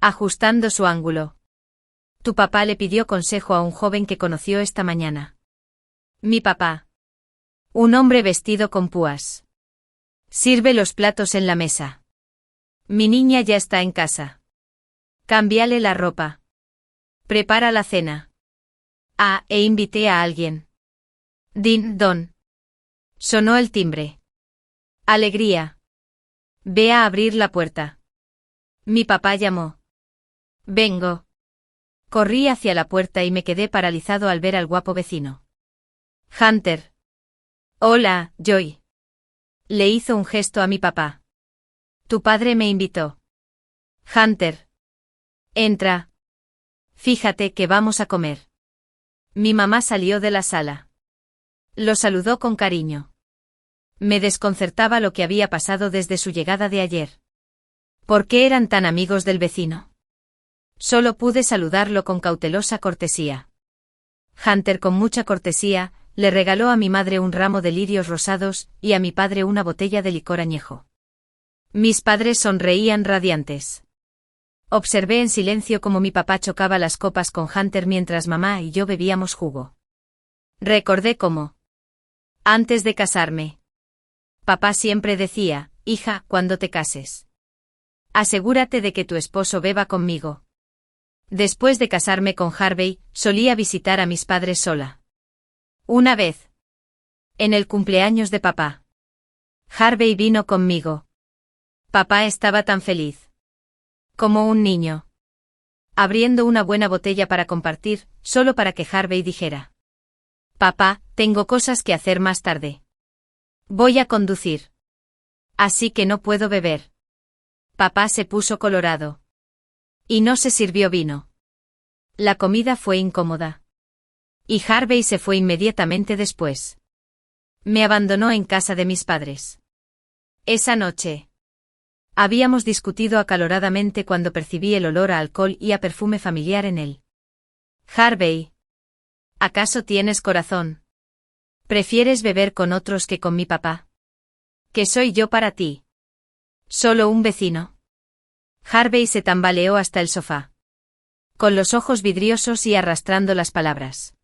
ajustando su ángulo. Tu papá le pidió consejo a un joven que conoció esta mañana. Mi papá. Un hombre vestido con púas. Sirve los platos en la mesa. Mi niña ya está en casa. Cámbiale la ropa. Prepara la cena. Ah, e invité a alguien. Din don. Sonó el timbre. Alegría. Ve a abrir la puerta. Mi papá llamó. Vengo. Corrí hacia la puerta y me quedé paralizado al ver al guapo vecino. Hunter. Hola, Joy. Le hizo un gesto a mi papá. Tu padre me invitó. Hunter. Entra. Fíjate que vamos a comer. Mi mamá salió de la sala. Lo saludó con cariño. Me desconcertaba lo que había pasado desde su llegada de ayer. ¿Por qué eran tan amigos del vecino? Solo pude saludarlo con cautelosa cortesía. Hunter, con mucha cortesía, le regaló a mi madre un ramo de lirios rosados y a mi padre una botella de licor añejo. Mis padres sonreían radiantes. Observé en silencio cómo mi papá chocaba las copas con Hunter mientras mamá y yo bebíamos jugo. Recordé cómo, antes de casarme, papá siempre decía, hija, cuando te cases, asegúrate de que tu esposo beba conmigo. Después de casarme con Harvey, solía visitar a mis padres sola. Una vez, en el cumpleaños de papá, Harvey vino conmigo. Papá estaba tan feliz. Como un niño. Abriendo una buena botella para compartir, solo para que Harvey dijera: Papá, tengo cosas que hacer más tarde. Voy a conducir. Así que no puedo beber. Papá se puso colorado. Y no se sirvió vino. La comida fue incómoda. Y Harvey se fue inmediatamente después. Me abandonó en casa de mis padres. Esa noche habíamos discutido acaloradamente cuando percibí el olor a alcohol y a perfume familiar en él. Harvey, ¿acaso tienes corazón? ¿Prefieres beber con otros que con mi papá? ¿Qué soy yo para ti? ¿Solo un vecino? Harvey se tambaleó hasta el sofá, con los ojos vidriosos y arrastrando las palabras,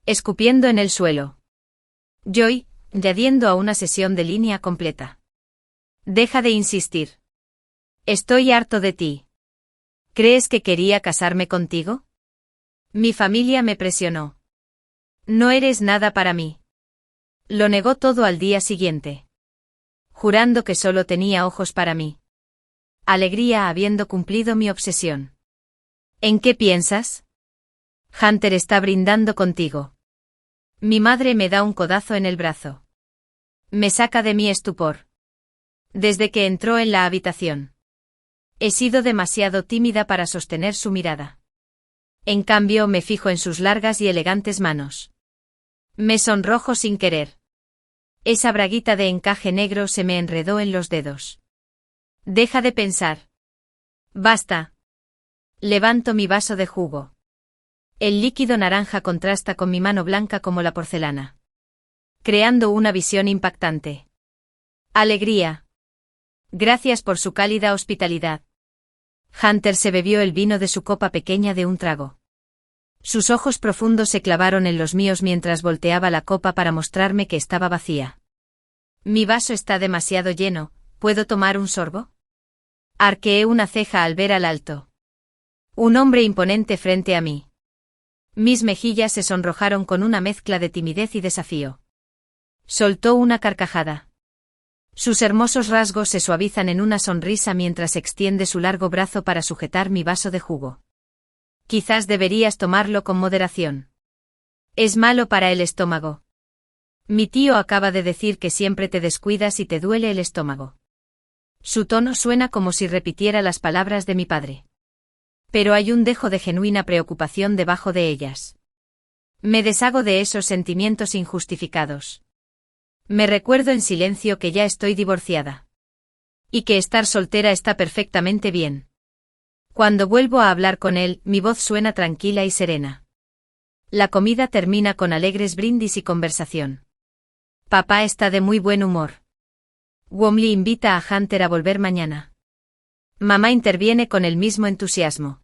escupiendo en el suelo. Joy, añadiendo a una sesión de línea completa. Deja de insistir. Estoy harto de ti. ¿Crees que quería casarme contigo? Mi familia me presionó. No eres nada para mí. Lo negó todo al día siguiente, jurando que solo tenía ojos para mí. Alegría habiendo cumplido mi obsesión. ¿En qué piensas? Hunter está brindando contigo. Mi madre me da un codazo en el brazo. Me saca de mi estupor. Desde que entró en la habitación, he sido demasiado tímida para sostener su mirada. En cambio me fijo en sus largas y elegantes manos. Me sonrojo sin querer. Esa braguita de encaje negro se me enredó en los dedos. Deja de pensar. Basta. Levanto mi vaso de jugo. El líquido naranja contrasta con mi mano blanca como la porcelana, creando una visión impactante. Alegría. Gracias por su cálida hospitalidad. Hunter se bebió el vino de su copa pequeña de un trago. Sus ojos profundos se clavaron en los míos mientras volteaba la copa para mostrarme que estaba vacía. Mi vaso está demasiado lleno, ¿puedo tomar un sorbo? Arqueé una ceja al ver al alto. Un hombre imponente frente a mí. Mis mejillas se sonrojaron con una mezcla de timidez y desafío. Soltó una carcajada. Sus hermosos rasgos se suavizan en una sonrisa mientras extiende su largo brazo para sujetar mi vaso de jugo. Quizás deberías tomarlo con moderación. Es malo para el estómago. Mi tío acaba de decir que siempre te descuidas y te duele el estómago. Su tono suena como si repitiera las palabras de mi padre. Pero hay un dejo de genuina preocupación debajo de ellas. Me deshago de esos sentimientos injustificados. Me recuerdo en silencio que ya estoy divorciada. Y que estar soltera está perfectamente bien. Cuando vuelvo a hablar con él, mi voz suena tranquila y serena. La comida termina con alegres brindis y conversación. Papá está de muy buen humor. Womley invita a Hunter a volver mañana. Mamá interviene con el mismo entusiasmo.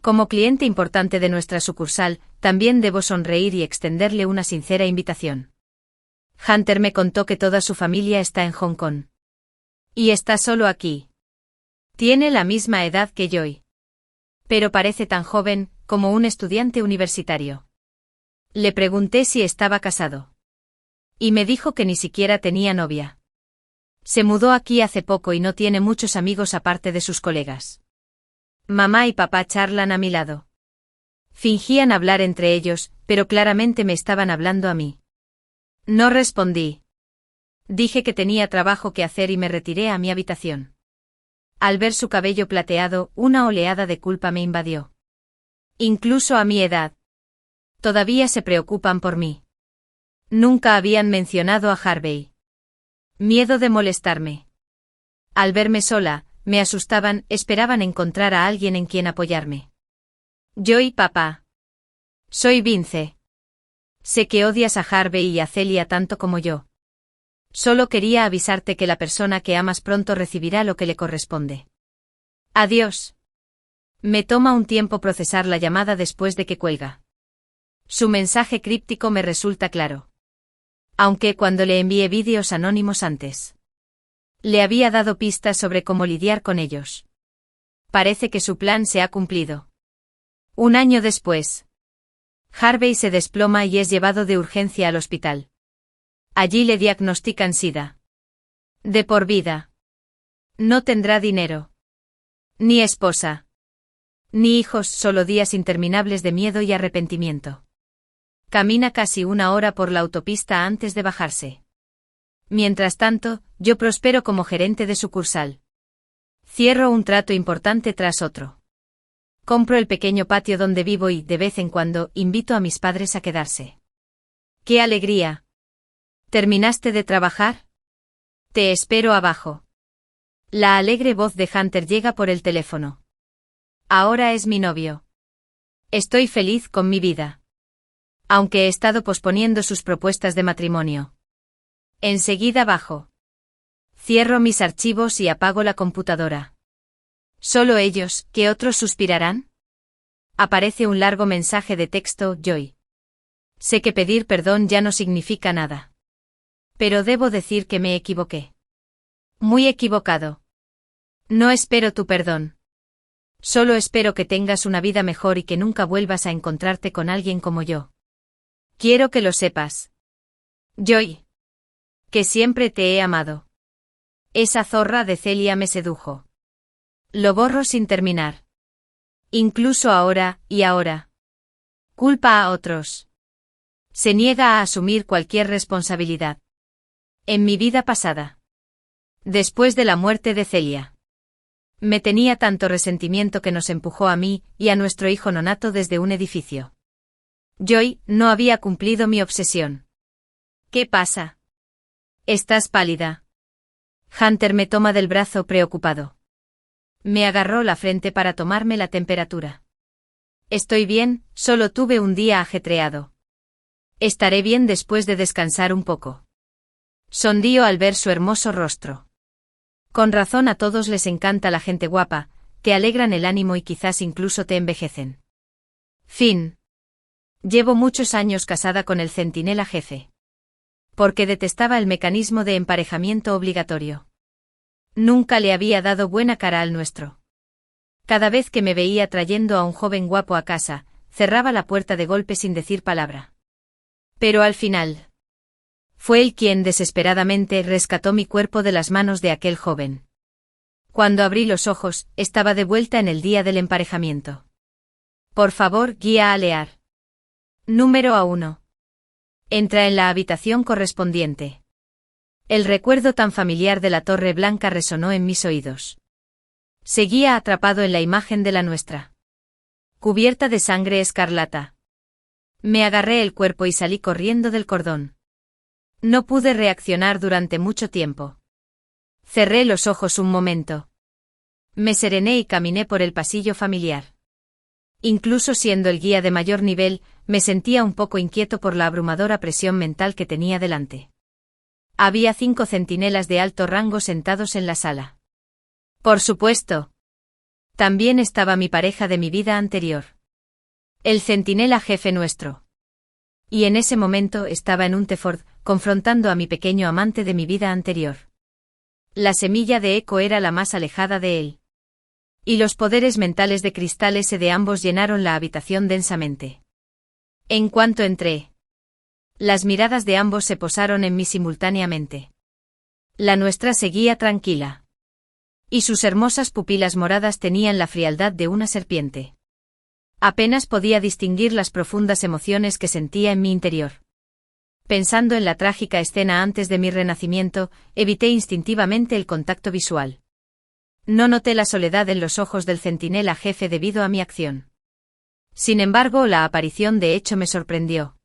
Como cliente importante de nuestra sucursal, también debo sonreír y extenderle una sincera invitación. Hunter me contó que toda su familia está en Hong Kong. Y está solo aquí. Tiene la misma edad que Joy. Pero parece tan joven, como un estudiante universitario. Le pregunté si estaba casado. Y me dijo que ni siquiera tenía novia. Se mudó aquí hace poco y no tiene muchos amigos aparte de sus colegas. Mamá y papá charlan a mi lado. Fingían hablar entre ellos, pero claramente me estaban hablando a mí. No respondí. Dije que tenía trabajo que hacer y me retiré a mi habitación. Al ver su cabello plateado, una oleada de culpa me invadió. Incluso a mi edad. Todavía se preocupan por mí. Nunca habían mencionado a Harvey. Miedo de molestarme. Al verme sola, me asustaban, esperaban encontrar a alguien en quien apoyarme. Joy, papá. Soy Vince. Sé que odias a Harvey y a Celia tanto como yo. Solo quería avisarte que la persona que amas pronto recibirá lo que le corresponde. Adiós. Me toma un tiempo procesar la llamada después de que cuelga. Su mensaje críptico me resulta claro. Aunque cuando le envié vídeos anónimos antes, le había dado pistas sobre cómo lidiar con ellos. Parece que su plan se ha cumplido. Un año después, Harvey se desploma y es llevado de urgencia al hospital. Allí le diagnostican SIDA. De por vida. No tendrá dinero. Ni esposa. Ni hijos, solo días interminables de miedo y arrepentimiento. Camina casi una hora por la autopista antes de bajarse. Mientras tanto, yo prospero como gerente de sucursal. Cierro un trato importante tras otro. Compro el pequeño patio donde vivo y, de vez en cuando, invito a mis padres a quedarse. ¡Qué alegría! ¿Terminaste de trabajar? Te espero abajo. La alegre voz de Hunter llega por el teléfono. Ahora es mi novio. Estoy feliz con mi vida. Aunque he estado posponiendo sus propuestas de matrimonio. Enseguida bajo. Cierro mis archivos y apago la computadora. ¿Solo ellos, que otros suspirarán? Aparece un largo mensaje de texto, Joy. Sé que pedir perdón ya no significa nada. Pero debo decir que me equivoqué. Muy equivocado. No espero tu perdón. Solo espero que tengas una vida mejor y que nunca vuelvas a encontrarte con alguien como yo. Quiero que lo sepas. Joy. Que siempre te he amado. Esa zorra de Celia me sedujo. Lo borro sin terminar. Incluso ahora, y ahora. Culpa a otros. Se niega a asumir cualquier responsabilidad. En mi vida pasada. Después de la muerte de Celia. Me tenía tanto resentimiento que nos empujó a mí y a nuestro hijo nonato desde un edificio. Joy, no había cumplido mi obsesión. ¿Qué pasa? Estás pálida. Hunter me toma del brazo preocupado. Me agarró la frente para tomarme la temperatura. Estoy bien, solo tuve un día ajetreado. Estaré bien después de descansar un poco. Sonrío al ver su hermoso rostro. Con razón a todos les encanta la gente guapa, te alegran el ánimo y quizás incluso te envejecen. Fin. Llevo muchos años casada con el centinela jefe. Porque detestaba el mecanismo de emparejamiento obligatorio. Nunca le había dado buena cara al nuestro. Cada vez que me veía trayendo a un joven guapo a casa, cerraba la puerta de golpe sin decir palabra. Pero al final, fue él quien desesperadamente rescató mi cuerpo de las manos de aquel joven. Cuando abrí los ojos, estaba de vuelta en el día del emparejamiento. Por favor, guía a Lear. Número 1. Entra en la habitación correspondiente. El recuerdo tan familiar de la Torre Blanca resonó en mis oídos. Seguía atrapado en la imagen de la nuestra. cubierta de sangre escarlata. Me agarré el cuerpo y salí corriendo del cordón. No pude reaccionar durante mucho tiempo. Cerré los ojos un momento. Me serené y caminé por el pasillo familiar. Incluso siendo el guía de mayor nivel, me sentía un poco inquieto por la abrumadora presión mental que tenía delante. Había 5 centinelas de alto rango sentados en la sala. Por supuesto. También estaba mi pareja de mi vida anterior. El centinela jefe nuestro. Y en ese momento estaba en Unterford, confrontando a mi pequeño amante de mi vida anterior. La semilla de Eco era la más alejada de él. Y los poderes mentales de cristal ese de ambos llenaron la habitación densamente. En cuanto entré, las miradas de ambos se posaron en mí simultáneamente. La nuestra seguía tranquila. Y sus hermosas pupilas moradas tenían la frialdad de una serpiente. Apenas podía distinguir las profundas emociones que sentía en mi interior. Pensando en la trágica escena antes de mi renacimiento, evité instintivamente el contacto visual. No noté la soledad en los ojos del centinela jefe debido a mi acción. Sin embargo, la aparición de hecho me sorprendió.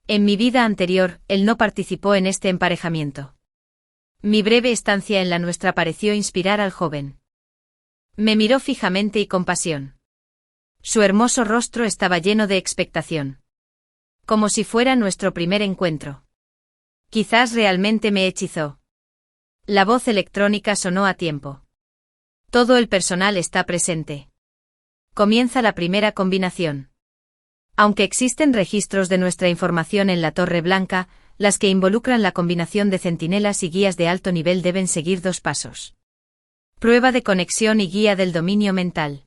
En mi vida anterior, él no participó en este emparejamiento. Mi breve estancia en la nuestra pareció inspirar al joven. Me miró fijamente y con pasión. Su hermoso rostro estaba lleno de expectación. Como si fuera nuestro primer encuentro. Quizás realmente me hechizó. La voz electrónica sonó a tiempo. Todo el personal está presente. Comienza la primera combinación. Aunque existen registros de nuestra información en la Torre Blanca, las que involucran la combinación de centinelas y guías de alto nivel deben seguir 2 pasos. Prueba de conexión y guía del dominio mental.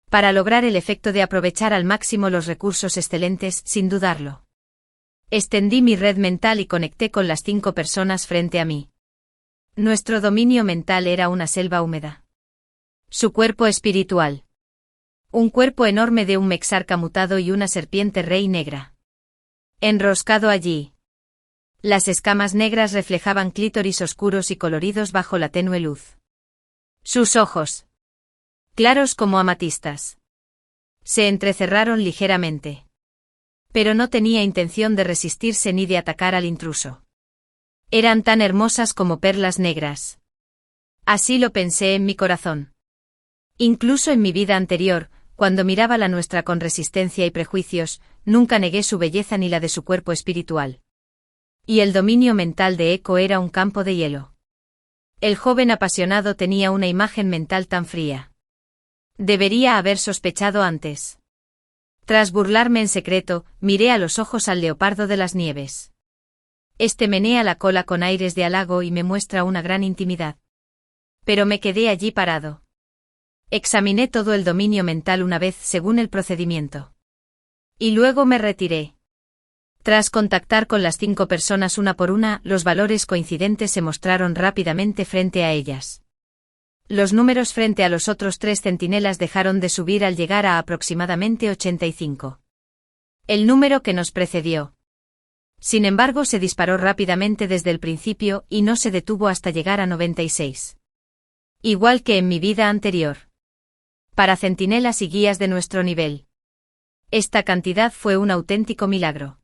Para lograr el efecto de aprovechar al máximo los recursos excelentes, sin dudarlo. Extendí mi red mental y conecté con las 5 personas frente a mí. Nuestro dominio mental era una selva húmeda. Su cuerpo espiritual. Un cuerpo enorme de un mexarca mutado y una serpiente rey negra. Enroscado allí. Las escamas negras reflejaban clítoris oscuros y coloridos bajo la tenue luz. Sus ojos. Claros como amatistas. Se entrecerraron ligeramente. Pero no tenía intención de resistirse ni de atacar al intruso. Eran tan hermosas como perlas negras. Así lo pensé en mi corazón. Incluso en mi vida anterior, cuando miraba la nuestra con resistencia y prejuicios, nunca negué su belleza ni la de su cuerpo espiritual. Y el dominio mental de Eco era un campo de hielo. El joven apasionado tenía una imagen mental tan fría. Debería haber sospechado antes. Tras burlarme en secreto, miré a los ojos al leopardo de las nieves. Este menea la cola con aires de halago y me muestra una gran intimidad. Pero me quedé allí parado. Examiné todo el dominio mental una vez según el procedimiento. Y luego me retiré. Tras contactar con las 5 personas una por una, los valores coincidentes se mostraron rápidamente frente a ellas. Los números frente a los otros 3 centinelas dejaron de subir al llegar a aproximadamente 85. El número que nos precedió. Sin embargo, se disparó rápidamente desde el principio y no se detuvo hasta llegar a 96. Igual que en mi vida anterior. Para centinelas y guías de nuestro nivel. Esta cantidad fue un auténtico milagro.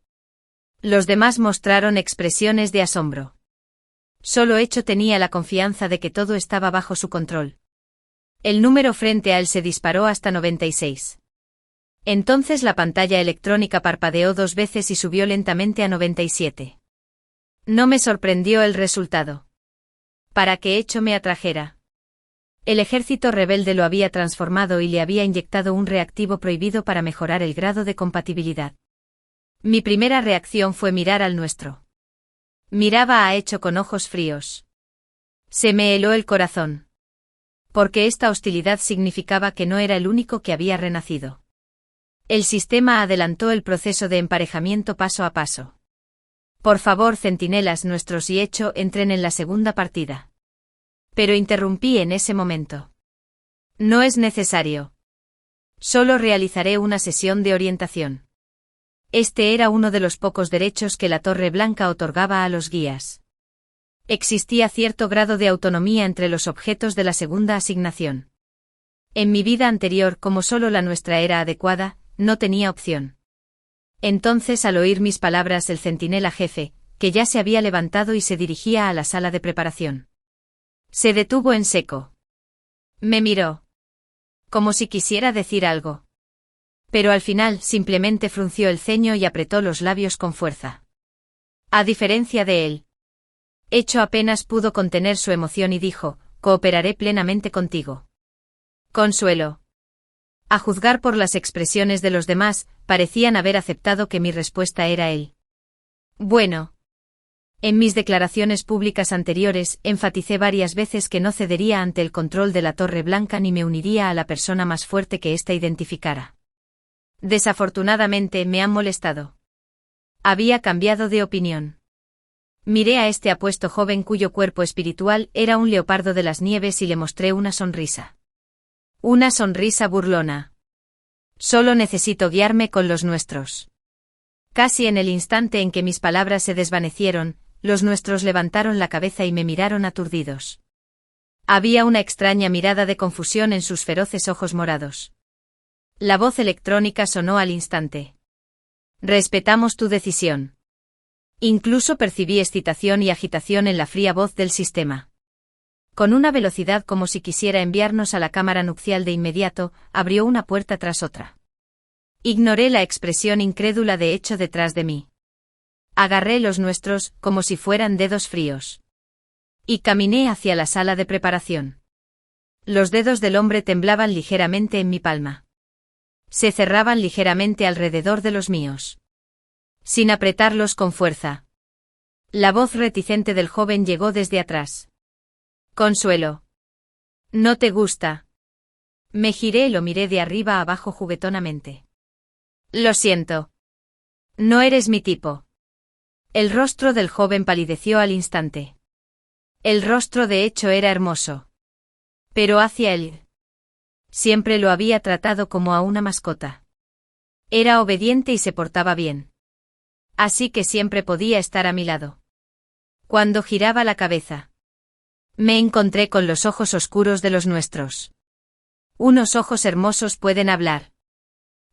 Los demás mostraron expresiones de asombro. Solo Hecho tenía la confianza de que todo estaba bajo su control. El número frente a él se disparó hasta 96. Entonces la pantalla electrónica parpadeó 2 veces y subió lentamente a 97. No me sorprendió el resultado. Para que Hecho me atrajera. El ejército rebelde lo había transformado y le había inyectado un reactivo prohibido para mejorar el grado de compatibilidad. Mi primera reacción fue mirar al nuestro. Miraba a Hecho con ojos fríos. Se me heló el corazón. Porque esta hostilidad significaba que no era el único que había renacido. El sistema adelantó el proceso de emparejamiento paso a paso. Por favor, centinelas nuestros y Hecho entren en la segunda partida. Pero interrumpí en ese momento. No es necesario. Solo realizaré una sesión de orientación. Este era uno de los pocos derechos que la Torre Blanca otorgaba a los guías. Existía cierto grado de autonomía entre los objetos de la segunda asignación. En mi vida anterior, como solo la nuestra era adecuada, no tenía opción. Entonces, al oír mis palabras, el centinela jefe, que ya se había levantado y se dirigía a la sala de preparación, se detuvo en seco. Me miró, como si quisiera decir algo. Pero al final simplemente frunció el ceño y apretó los labios con fuerza. A diferencia de él, Echo apenas pudo contener su emoción y dijo: cooperaré plenamente contigo. Consuelo. A juzgar por las expresiones de los demás, parecían haber aceptado que mi respuesta era él. Bueno. En mis declaraciones públicas anteriores, enfaticé varias veces que no cedería ante el control de la Torre Blanca ni me uniría a la persona más fuerte que ésta identificara. Desafortunadamente me han molestado. Había cambiado de opinión. Miré a este apuesto joven cuyo cuerpo espiritual era un leopardo de las nieves y le mostré una sonrisa. Una sonrisa burlona. Solo necesito guiarme con los nuestros. Casi en el instante en que mis palabras se desvanecieron, los nuestros levantaron la cabeza y me miraron aturdidos. Había una extraña mirada de confusión en sus feroces ojos morados. La voz electrónica sonó al instante. Respetamos tu decisión. Incluso percibí excitación y agitación en la fría voz del sistema. Con una velocidad como si quisiera enviarnos a la cámara nupcial de inmediato, abrió una puerta tras otra. Ignoré la expresión incrédula de Echo detrás de mí. Agarré los nuestros, como si fueran dedos fríos. Y caminé hacia la sala de preparación. Los dedos del hombre temblaban ligeramente en mi palma. Se cerraban ligeramente alrededor de los míos. Sin apretarlos con fuerza. La voz reticente del joven llegó desde atrás. Consuelo. ¿No te gusta? Me giré y lo miré de arriba a abajo juguetonamente. Lo siento. No eres mi tipo. El rostro del joven palideció al instante. El rostro de Echo era hermoso. Pero hacia él. Siempre lo había tratado como a una mascota. Era obediente y se portaba bien. Así que siempre podía estar a mi lado. Cuando giraba la cabeza, me encontré con los ojos oscuros de los nuestros. Unos ojos hermosos pueden hablar.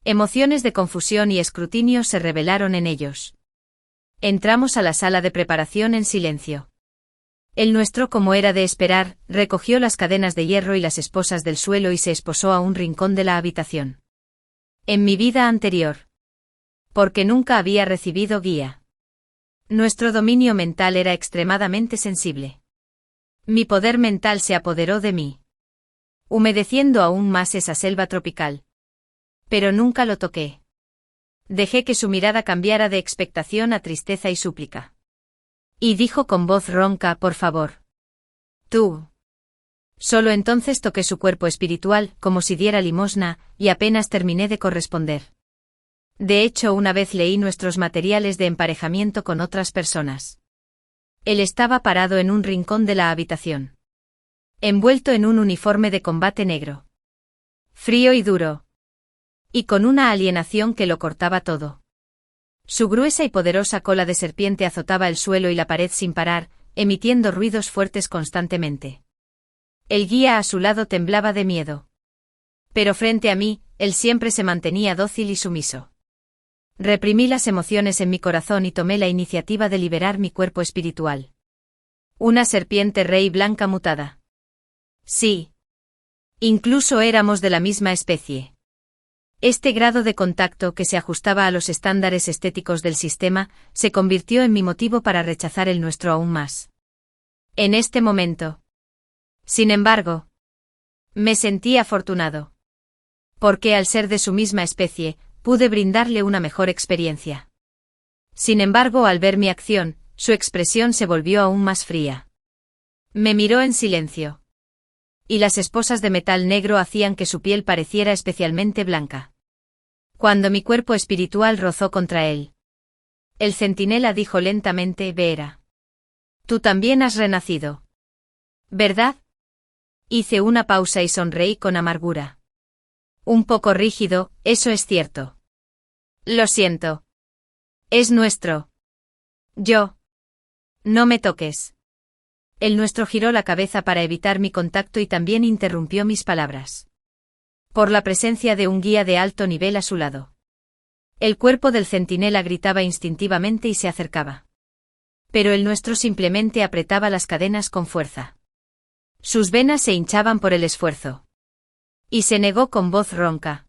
Emociones de confusión y escrutinio se revelaron en ellos. Entramos a la sala de preparación en silencio. El nuestro, como era de esperar, recogió las cadenas de hierro y las esposas del suelo y se esposó a un rincón de la habitación. En mi vida anterior. Porque nunca había recibido guía. Nuestro dominio mental era extremadamente sensible. Mi poder mental se apoderó de mí, humedeciendo aún más esa selva tropical. Pero nunca lo toqué. Dejé que su mirada cambiara de expectación a tristeza y súplica. Y dijo con voz ronca: por favor. Tú. Solo entonces toqué su cuerpo espiritual, como si diera limosna, y apenas terminé de corresponder. De hecho, una vez leí nuestros materiales de emparejamiento con otras personas. Él estaba parado en un rincón de la habitación. Envuelto en un uniforme de combate negro. Frío y duro. Y con una alienación que lo cortaba todo. Su gruesa y poderosa cola de serpiente azotaba el suelo y la pared sin parar, emitiendo ruidos fuertes constantemente. El guía a su lado temblaba de miedo. Pero frente a mí, él siempre se mantenía dócil y sumiso. Reprimí las emociones en mi corazón y tomé la iniciativa de liberar mi cuerpo espiritual. Una serpiente rey blanca mutada. Sí. Incluso éramos de la misma especie. Este grado de contacto, que se ajustaba a los estándares estéticos del sistema, se convirtió en mi motivo para rechazar el nuestro aún más. En este momento. Sin embargo, me sentí afortunado. Porque al ser de su misma especie, pude brindarle una mejor experiencia. Sin embargo, al ver mi acción, su expresión se volvió aún más fría. Me miró en silencio. Y las esposas de metal negro hacían que su piel pareciera especialmente blanca. Cuando mi cuerpo espiritual rozó contra él, el centinela dijo lentamente: Vera. Tú también has renacido. ¿Verdad? Hice una pausa y sonreí con amargura. Un poco rígido, eso es cierto. Lo siento. Es nuestro. Yo. No me toques. El nuestro giró la cabeza para evitar mi contacto y también interrumpió mis palabras. por la presencia de un guía de alto nivel a su lado. El cuerpo del centinela gritaba instintivamente y se acercaba. Pero el nuestro simplemente apretaba las cadenas con fuerza. Sus venas se hinchaban por el esfuerzo. Y se negó con voz ronca.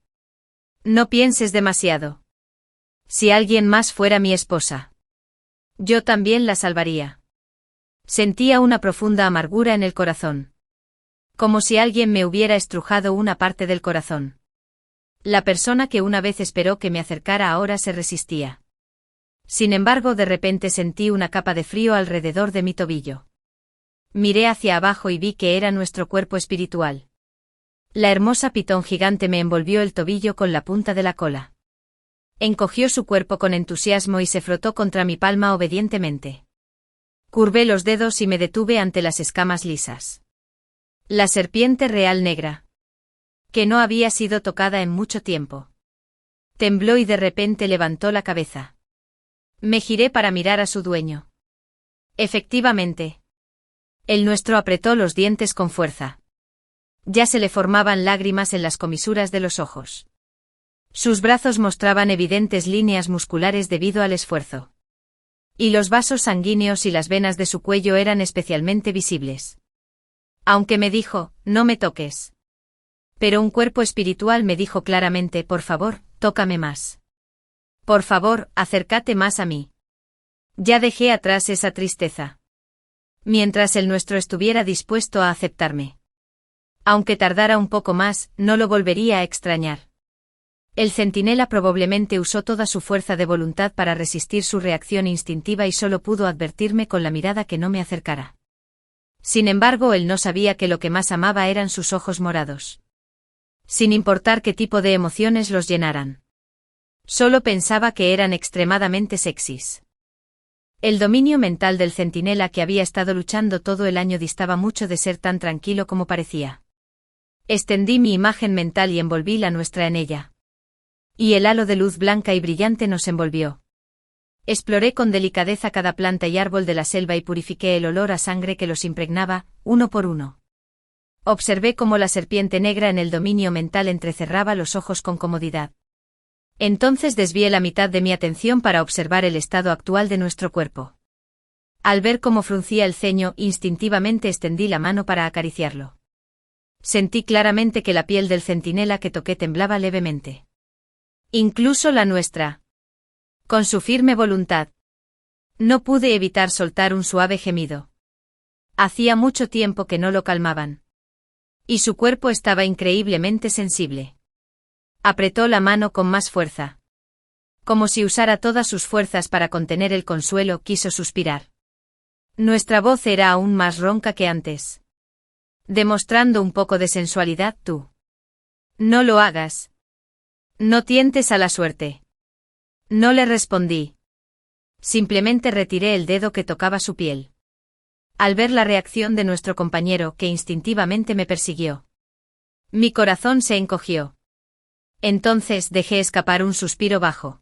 No pienses demasiado. Si alguien más fuera mi esposa, yo también la salvaría. Sentía una profunda amargura en el corazón. Como si alguien me hubiera estrujado una parte del corazón. La persona que una vez esperó que me acercara ahora se resistía. Sin embargo, de repente sentí una capa de frío alrededor de mi tobillo. Miré hacia abajo y vi que era nuestro cuerpo espiritual. La hermosa pitón gigante me envolvió el tobillo con la punta de la cola. Encogió su cuerpo con entusiasmo y se frotó contra mi palma obedientemente. Curvé los dedos y me detuve ante las escamas lisas. La serpiente real negra. Que no había sido tocada en mucho tiempo. Tembló y de repente levantó la cabeza. Me giré para mirar a su dueño. Efectivamente. El nuestro apretó los dientes con fuerza. Ya se le formaban lágrimas en las comisuras de los ojos. Sus brazos mostraban evidentes líneas musculares debido al esfuerzo. Y los vasos sanguíneos y las venas de su cuello eran especialmente visibles. Aunque me dijo, no me toques. Pero un cuerpo espiritual me dijo claramente, por favor, tócame más. Por favor, acércate más a mí. Ya dejé atrás esa tristeza. Mientras el nuestro estuviera dispuesto a aceptarme. Aunque tardara un poco más, no lo volvería a extrañar. El centinela probablemente usó toda su fuerza de voluntad para resistir su reacción instintiva y solo pudo advertirme con la mirada que no me acercara. Sin embargo, él no sabía que lo que más amaba eran sus ojos morados. Sin importar qué tipo de emociones los llenaran. Solo pensaba que eran extremadamente sexys. El dominio mental del centinela que había estado luchando todo el año distaba mucho de ser tan tranquilo como parecía. Extendí mi imagen mental y envolví la nuestra en ella. Y el halo de luz blanca y brillante nos envolvió. Exploré con delicadeza cada planta y árbol de la selva y purifiqué el olor a sangre que los impregnaba, uno por uno. Observé cómo la serpiente negra en el dominio mental entrecerraba los ojos con comodidad. Entonces desvié la mitad de mi atención para observar el estado actual de nuestro cuerpo. Al ver cómo fruncía el ceño, instintivamente extendí la mano para acariciarlo. Sentí claramente que la piel del centinela que toqué temblaba levemente. Incluso la nuestra. Con su firme voluntad. No pude evitar soltar un suave gemido. Hacía mucho tiempo que no lo calmaban. Y su cuerpo estaba increíblemente sensible. Apretó la mano con más fuerza. Como si usara todas sus fuerzas para contener el consuelo, quiso suspirar. Nuestra voz era aún más ronca que antes. Demostrando un poco de sensualidad tú. No lo hagas. No tientes a la suerte. No le respondí. Simplemente retiré el dedo que tocaba su piel. Al ver la reacción de nuestro compañero, que instintivamente me persiguió. Mi corazón se encogió. Entonces dejé escapar un suspiro bajo.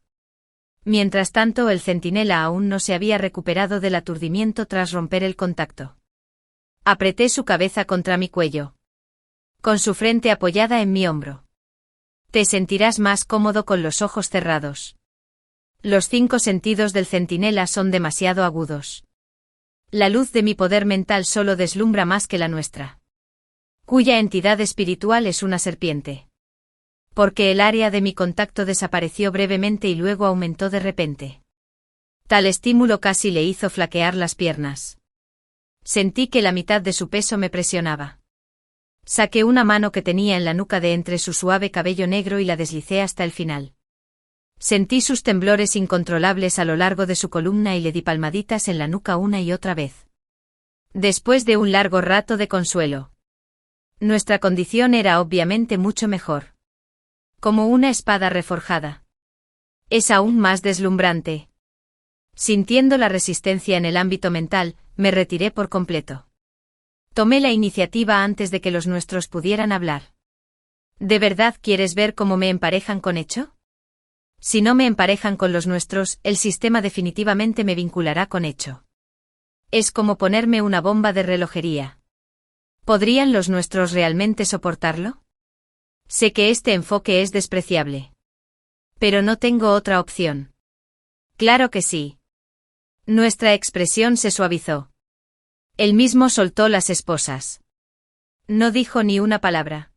Mientras tanto, el centinela aún no se había recuperado del aturdimiento tras romper el contacto. Apreté su cabeza contra mi cuello. Con su frente apoyada en mi hombro. Te sentirás más cómodo con los ojos cerrados. Los 5 sentidos del centinela son demasiado agudos. La luz de mi poder mental solo deslumbra más que la nuestra. Cuya entidad espiritual es una serpiente. Porque el área de mi contacto desapareció brevemente y luego aumentó de repente. Tal estímulo casi le hizo flaquear las piernas. Sentí que la mitad de su peso me presionaba. Saqué una mano que tenía en la nuca de entre su suave cabello negro y la deslicé hasta el final. Sentí sus temblores incontrolables a lo largo de su columna y le di palmaditas en la nuca una y otra vez. Después de un largo rato de consuelo. Nuestra condición era obviamente mucho mejor. Como una espada reforjada. Es aún más deslumbrante. Sintiendo la resistencia en el ámbito mental, me retiré por completo. Tomé la iniciativa antes de que los nuestros pudieran hablar. ¿De verdad quieres ver cómo me emparejan con Hecho? Si no me emparejan con los nuestros, el sistema definitivamente me vinculará con Hecho. Es como ponerme una bomba de relojería. ¿Podrían los nuestros realmente soportarlo? Sé que este enfoque es despreciable. Pero no tengo otra opción. Claro que sí. Nuestra expresión se suavizó. Él mismo soltó las esposas. No dijo ni una palabra.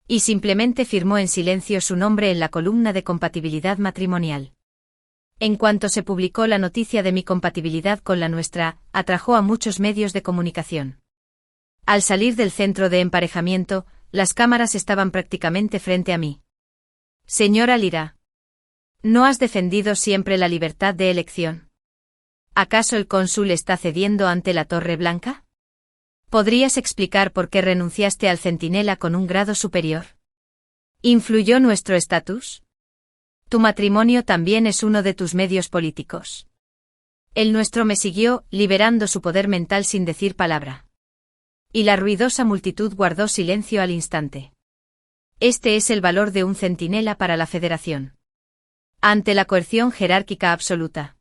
Y simplemente firmó en silencio su nombre en la columna de compatibilidad matrimonial. En cuanto se publicó la noticia de mi compatibilidad con la nuestra, atrajo a muchos medios de comunicación. Al salir del centro de emparejamiento, las cámaras estaban prácticamente frente a mí. Señora Lira. ¿No has defendido siempre la libertad de elección? ¿Acaso el cónsul está cediendo ante la Torre Blanca? ¿Podrías explicar por qué renunciaste al centinela con un grado superior? ¿Influyó nuestro estatus? Tu matrimonio también es uno de tus medios políticos. El nuestro me siguió, liberando su poder mental sin decir palabra. Y la ruidosa multitud guardó silencio al instante. Este es el valor de un centinela para la Federación. Ante la coerción jerárquica absoluta.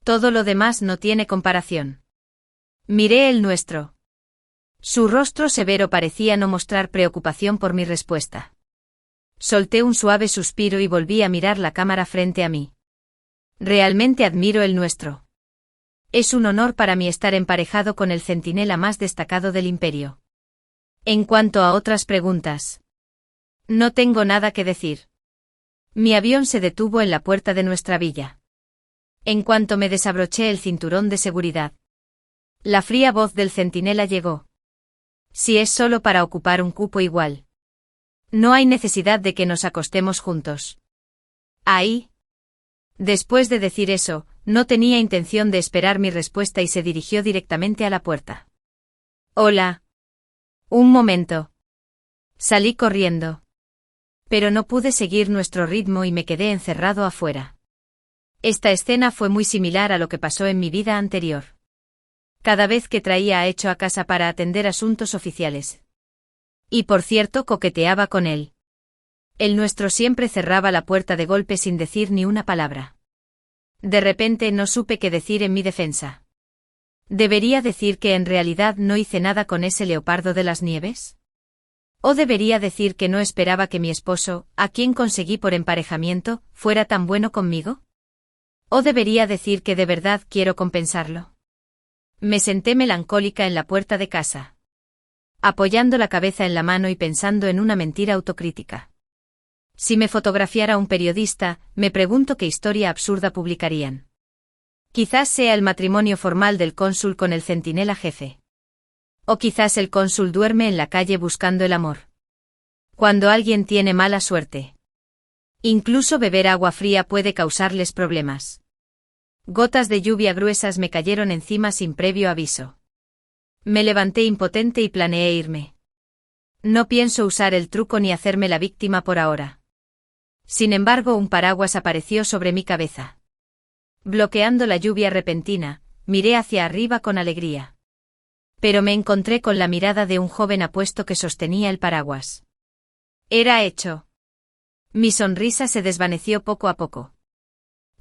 Todo lo demás no tiene comparación. Miré el nuestro. Su rostro severo parecía no mostrar preocupación por mi respuesta. Solté un suave suspiro y volví a mirar la cámara frente a mí. Realmente admiro el nuestro. Es un honor para mí estar emparejado con el centinela más destacado del imperio. En cuanto a otras preguntas, no tengo nada que decir. Mi avión se detuvo en la puerta de nuestra villa. En cuanto me desabroché el cinturón de seguridad, la fría voz del centinela llegó. Si es solo para ocupar un cupo igual. No hay necesidad de que nos acostemos juntos. Ahí. Después de decir eso, no tenía intención de esperar mi respuesta y se dirigió directamente a la puerta. Hola. Un momento. Salí corriendo. Pero no pude seguir nuestro ritmo y me quedé encerrado afuera. Esta escena fue muy similar a lo que pasó en mi vida anterior. Cada vez que traía a Hecho a casa para atender asuntos oficiales. Y por cierto coqueteaba con él. El nuestro siempre cerraba la puerta de golpe sin decir ni una palabra. De repente no supe qué decir en mi defensa. ¿Debería decir que en realidad no hice nada con ese leopardo de las nieves? ¿O debería decir que no esperaba que mi esposo, a quien conseguí por emparejamiento, fuera tan bueno conmigo? ¿O debería decir que de verdad quiero compensarlo? Me senté melancólica en la puerta de casa, apoyando la cabeza en la mano y pensando en una mentira autocrítica. Si me fotografiara un periodista, me pregunto qué historia absurda publicarían. Quizás sea el matrimonio formal del cónsul con el centinela jefe. O quizás el cónsul duerme en la calle buscando el amor. Cuando alguien tiene mala suerte, incluso beber agua fría puede causarles problemas. Gotas de lluvia gruesas me cayeron encima sin previo aviso. Me levanté impotente y planeé irme. No pienso usar el truco ni hacerme la víctima por ahora. Sin embargo, un paraguas apareció sobre mi cabeza. Bloqueando la lluvia repentina, miré hacia arriba con alegría. Pero me encontré con la mirada de un joven apuesto que sostenía el paraguas. Era Hecho. Mi sonrisa se desvaneció poco a poco.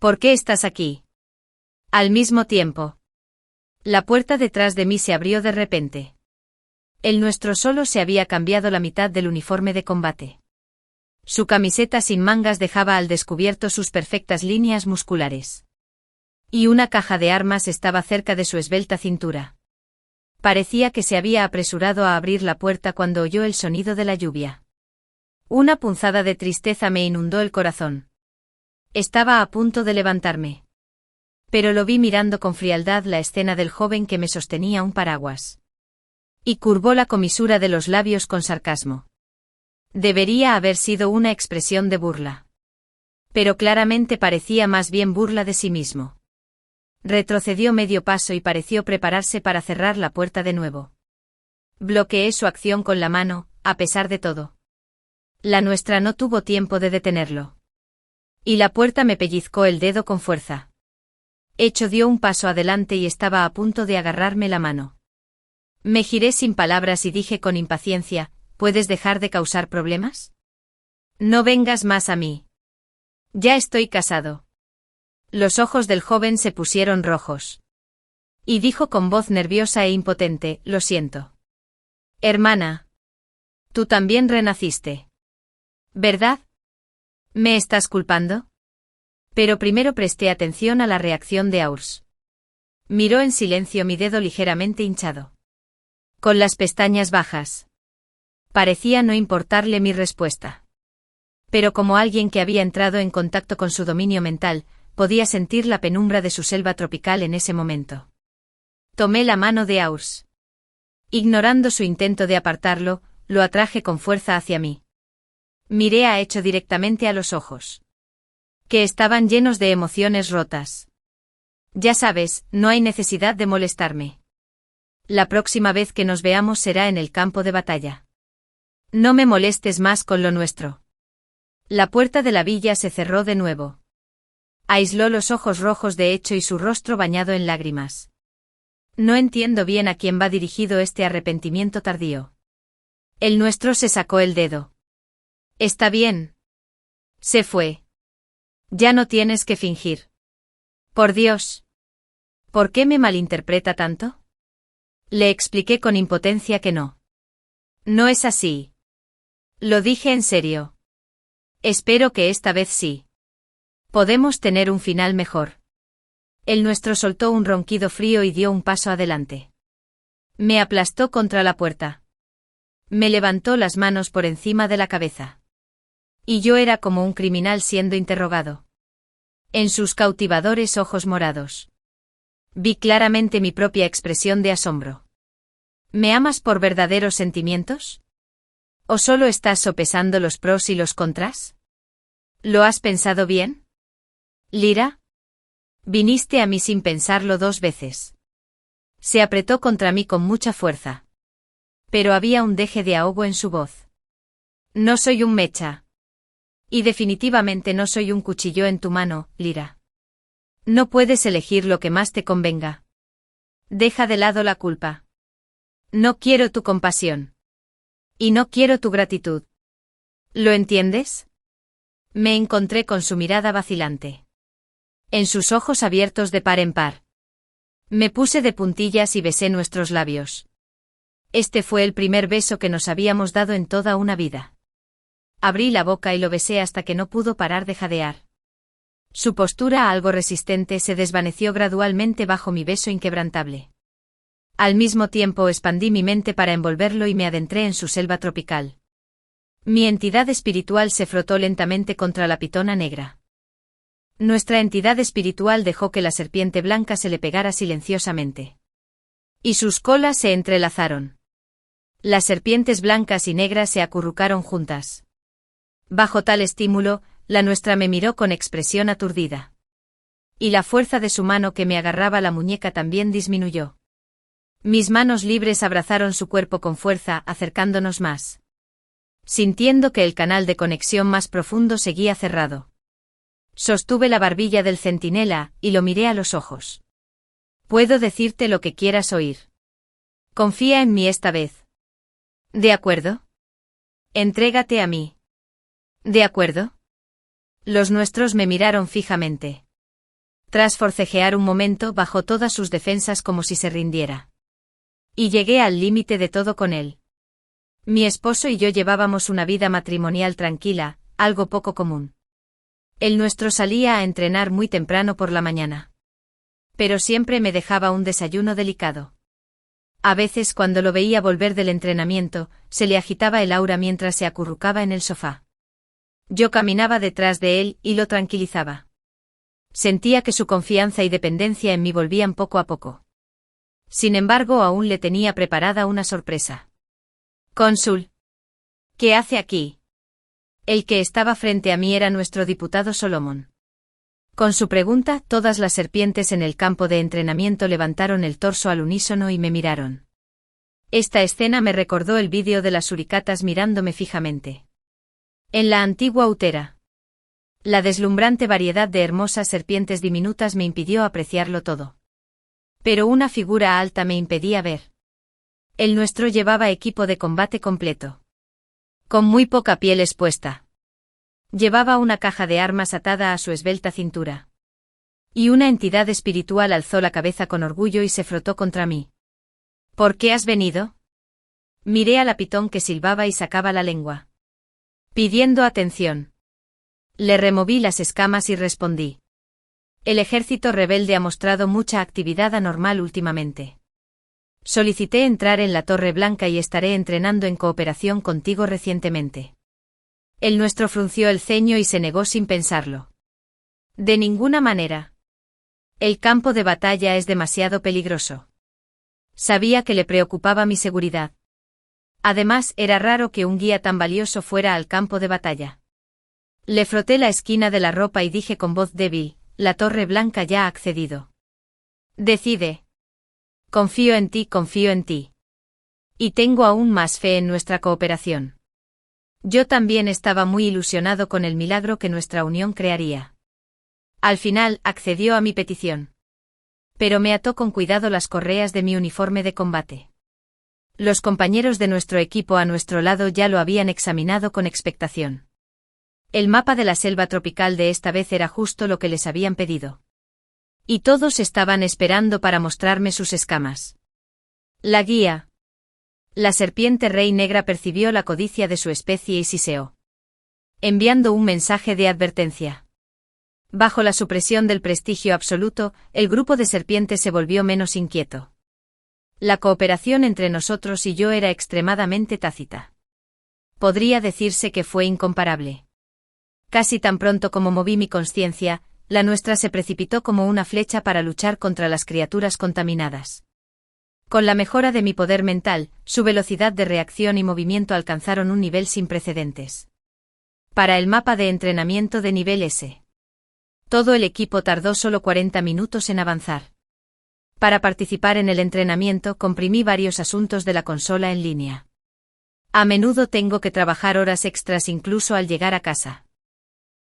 ¿Por qué estás aquí? Al mismo tiempo. La puerta detrás de mí se abrió de repente. El nuestro solo se había cambiado la mitad del uniforme de combate. Su camiseta sin mangas dejaba al descubierto sus perfectas líneas musculares. Y una caja de armas estaba cerca de su esbelta cintura. Parecía que se había apresurado a abrir la puerta cuando oyó el sonido de la lluvia. Una punzada de tristeza me inundó el corazón. Estaba a punto de levantarme. Pero lo vi mirando con frialdad la escena del joven que me sostenía un paraguas. Y curvó la comisura de los labios con sarcasmo. Debería haber sido una expresión de burla. Pero claramente parecía más bien burla de sí mismo. Retrocedió medio paso y pareció prepararse para cerrar la puerta de nuevo. Bloqueé su acción con la mano, a pesar de todo. La nuestra no tuvo tiempo de detenerlo. Y la puerta me pellizcó el dedo con fuerza. Hecho dio un paso adelante y estaba a punto de agarrarme la mano. Me giré sin palabras y dije con impaciencia, ¿puedes dejar de causar problemas? No vengas más a mí. Ya estoy casado. Los ojos del joven se pusieron rojos. Y dijo con voz nerviosa e impotente, lo siento. Hermana. Tú también renaciste. ¿Verdad? ¿Me estás culpando? Pero primero presté atención a la reacción de Aurs. Miró en silencio mi dedo ligeramente hinchado. Con las pestañas bajas. Parecía no importarle mi respuesta. Pero como alguien que había entrado en contacto con su dominio mental, podía sentir la penumbra de su selva tropical en ese momento. Tomé la mano de Aurs. Ignorando su intento de apartarlo, lo atraje con fuerza hacia mí. Miré a Echo directamente a los ojos. Que estaban llenos de emociones rotas. Ya sabes, no hay necesidad de molestarme. La próxima vez que nos veamos será en el campo de batalla. No me molestes más con lo nuestro. La puerta de la villa se cerró de nuevo. Aisló los ojos rojos de Echo y su rostro bañado en lágrimas. No entiendo bien a quién va dirigido este arrepentimiento tardío. El nuestro se sacó el dedo. Está bien. Se fue. Ya no tienes que fingir. Por Dios. ¿Por qué me malinterpreta tanto? Le expliqué con impotencia que no. No es así. Lo dije en serio. Espero que esta vez sí. Podemos tener un final mejor. El nuestro soltó un ronquido frío y dio un paso adelante. Me aplastó contra la puerta. Me levantó las manos por encima de la cabeza. Y yo era como un criminal siendo interrogado. En sus cautivadores ojos morados. Vi claramente mi propia expresión de asombro. ¿Me amas por verdaderos sentimientos? ¿O solo estás sopesando los pros y los contras? ¿Lo has pensado bien? Lyra. Viniste a mí sin pensarlo 2 veces. Se apretó contra mí con mucha fuerza. Pero había un deje de ahogo en su voz. No soy un mecha. Y definitivamente no soy un cuchillo en tu mano, Lyra. No puedes elegir lo que más te convenga. Deja de lado la culpa. No quiero tu compasión. Y no quiero tu gratitud. ¿Lo entiendes? Me encontré con su mirada vacilante. En sus ojos abiertos de par en par. Me puse de puntillas y besé nuestros labios. Este fue el primer beso que nos habíamos dado en toda una vida. Abrí la boca y lo besé hasta que no pudo parar de jadear. Su postura algo resistente se desvaneció gradualmente bajo mi beso inquebrantable. Al mismo tiempo expandí mi mente para envolverlo y me adentré en su selva tropical. Mi entidad espiritual se frotó lentamente contra la pitona negra. Nuestra entidad espiritual dejó que la serpiente blanca se le pegara silenciosamente. Y sus colas se entrelazaron. Las serpientes blancas y negras se acurrucaron juntas. Bajo tal estímulo, la nuestra me miró con expresión aturdida. Y la fuerza de su mano que me agarraba la muñeca también disminuyó. Mis manos libres abrazaron su cuerpo con fuerza, acercándonos más. Sintiendo que el canal de conexión más profundo seguía cerrado. Sostuve la barbilla del centinela, y lo miré a los ojos. Puedo decirte lo que quieras oír. Confía en mí esta vez. ¿De acuerdo? Entrégate a mí. ¿De acuerdo? Los nuestros me miraron fijamente. Tras forcejear un momento, bajó todas sus defensas como si se rindiera. Y llegué al límite de todo con él. Mi esposo y yo llevábamos una vida matrimonial tranquila, algo poco común. El nuestro salía a entrenar muy temprano por la mañana. Pero siempre me dejaba un desayuno delicado. A veces cuando lo veía volver del entrenamiento, se le agitaba el aura mientras se acurrucaba en el sofá. Yo caminaba detrás de él y lo tranquilizaba. Sentía que su confianza y dependencia en mí volvían poco a poco. Sin embargo, aún le tenía preparada una sorpresa. Cónsul. ¿Qué hace aquí? El que estaba frente a mí era nuestro diputado Solomon. Con su pregunta, todas las serpientes en el campo de entrenamiento levantaron el torso al unísono y me miraron. Esta escena me recordó el vídeo de las suricatas mirándome fijamente. En la antigua Utera. La deslumbrante variedad de hermosas serpientes diminutas me impidió apreciarlo todo. Pero una figura alta me impedía ver. El nuestro llevaba equipo de combate completo. Con muy poca piel expuesta. Llevaba una caja de armas atada a su esbelta cintura. Y una entidad espiritual alzó la cabeza con orgullo y se frotó contra mí. ¿Por qué has venido? Miré a la pitón que silbaba y sacaba la lengua. Pidiendo atención. Le removí las escamas y respondí. El ejército rebelde ha mostrado mucha actividad anormal últimamente. Solicité entrar en la Torre Blanca y estaré entrenando en cooperación contigo recientemente. El nuestro frunció el ceño y se negó sin pensarlo. De ninguna manera. El campo de batalla es demasiado peligroso. Sabía que le preocupaba mi seguridad. Además, era raro que un guía tan valioso fuera al campo de batalla. Le froté la esquina de la ropa y dije con voz débil, la Torre Blanca ya ha accedido. Decide. Confío en ti, confío en ti. Y tengo aún más fe en nuestra cooperación. Yo también estaba muy ilusionado con el milagro que nuestra unión crearía. Al final, accedió a mi petición. Pero me ató con cuidado las correas de mi uniforme de combate. Los compañeros de nuestro equipo a nuestro lado ya lo habían examinado con expectación. El mapa de la selva tropical de esta vez era justo lo que les habían pedido. Y todos estaban esperando para mostrarme sus escamas. La guía. La serpiente rey negra percibió la codicia de su especie y siseó. Enviando un mensaje de advertencia. Bajo la supresión del prestigio absoluto, el grupo de serpientes se volvió menos inquieto. La cooperación entre nosotros y yo era extremadamente tácita. Podría decirse que fue incomparable. Casi tan pronto como moví mi conciencia, la nuestra se precipitó como una flecha para luchar contra las criaturas contaminadas. Con la mejora de mi poder mental, su velocidad de reacción y movimiento alcanzaron un nivel sin precedentes. Para el mapa de entrenamiento de nivel S. Todo el equipo tardó solo 40 minutos en avanzar. Para participar en el entrenamiento comprimí varios asuntos de la consola en línea. A menudo tengo que trabajar horas extras incluso al llegar a casa.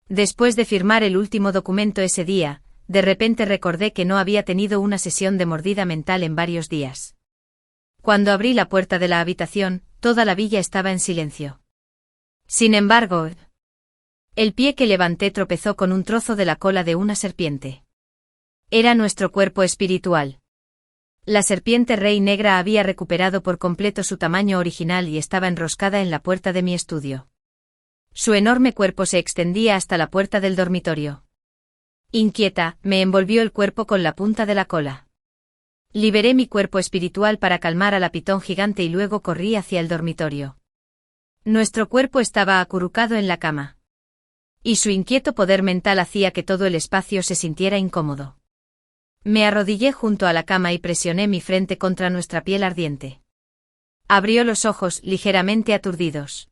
Después de firmar el último documento ese día, de repente recordé que no había tenido una sesión de mordida mental en varios días. Cuando abrí la puerta de la habitación, toda la villa estaba en silencio. Sin embargo, el pie que levanté tropezó con un trozo de la cola de una serpiente. Era nuestro cuerpo espiritual. La serpiente rey negra había recuperado por completo su tamaño original y estaba enroscada en la puerta de mi estudio. Su enorme cuerpo se extendía hasta la puerta del dormitorio. Inquieta, me envolvió el cuerpo con la punta de la cola. Liberé mi cuerpo espiritual para calmar a la pitón gigante y luego corrí hacia el dormitorio. Nuestro cuerpo estaba acurrucado en la cama. Y su inquieto poder mental hacía que todo el espacio se sintiera incómodo. Me arrodillé junto a la cama y presioné mi frente contra nuestra piel ardiente. Abrió los ojos, ligeramente aturdidos.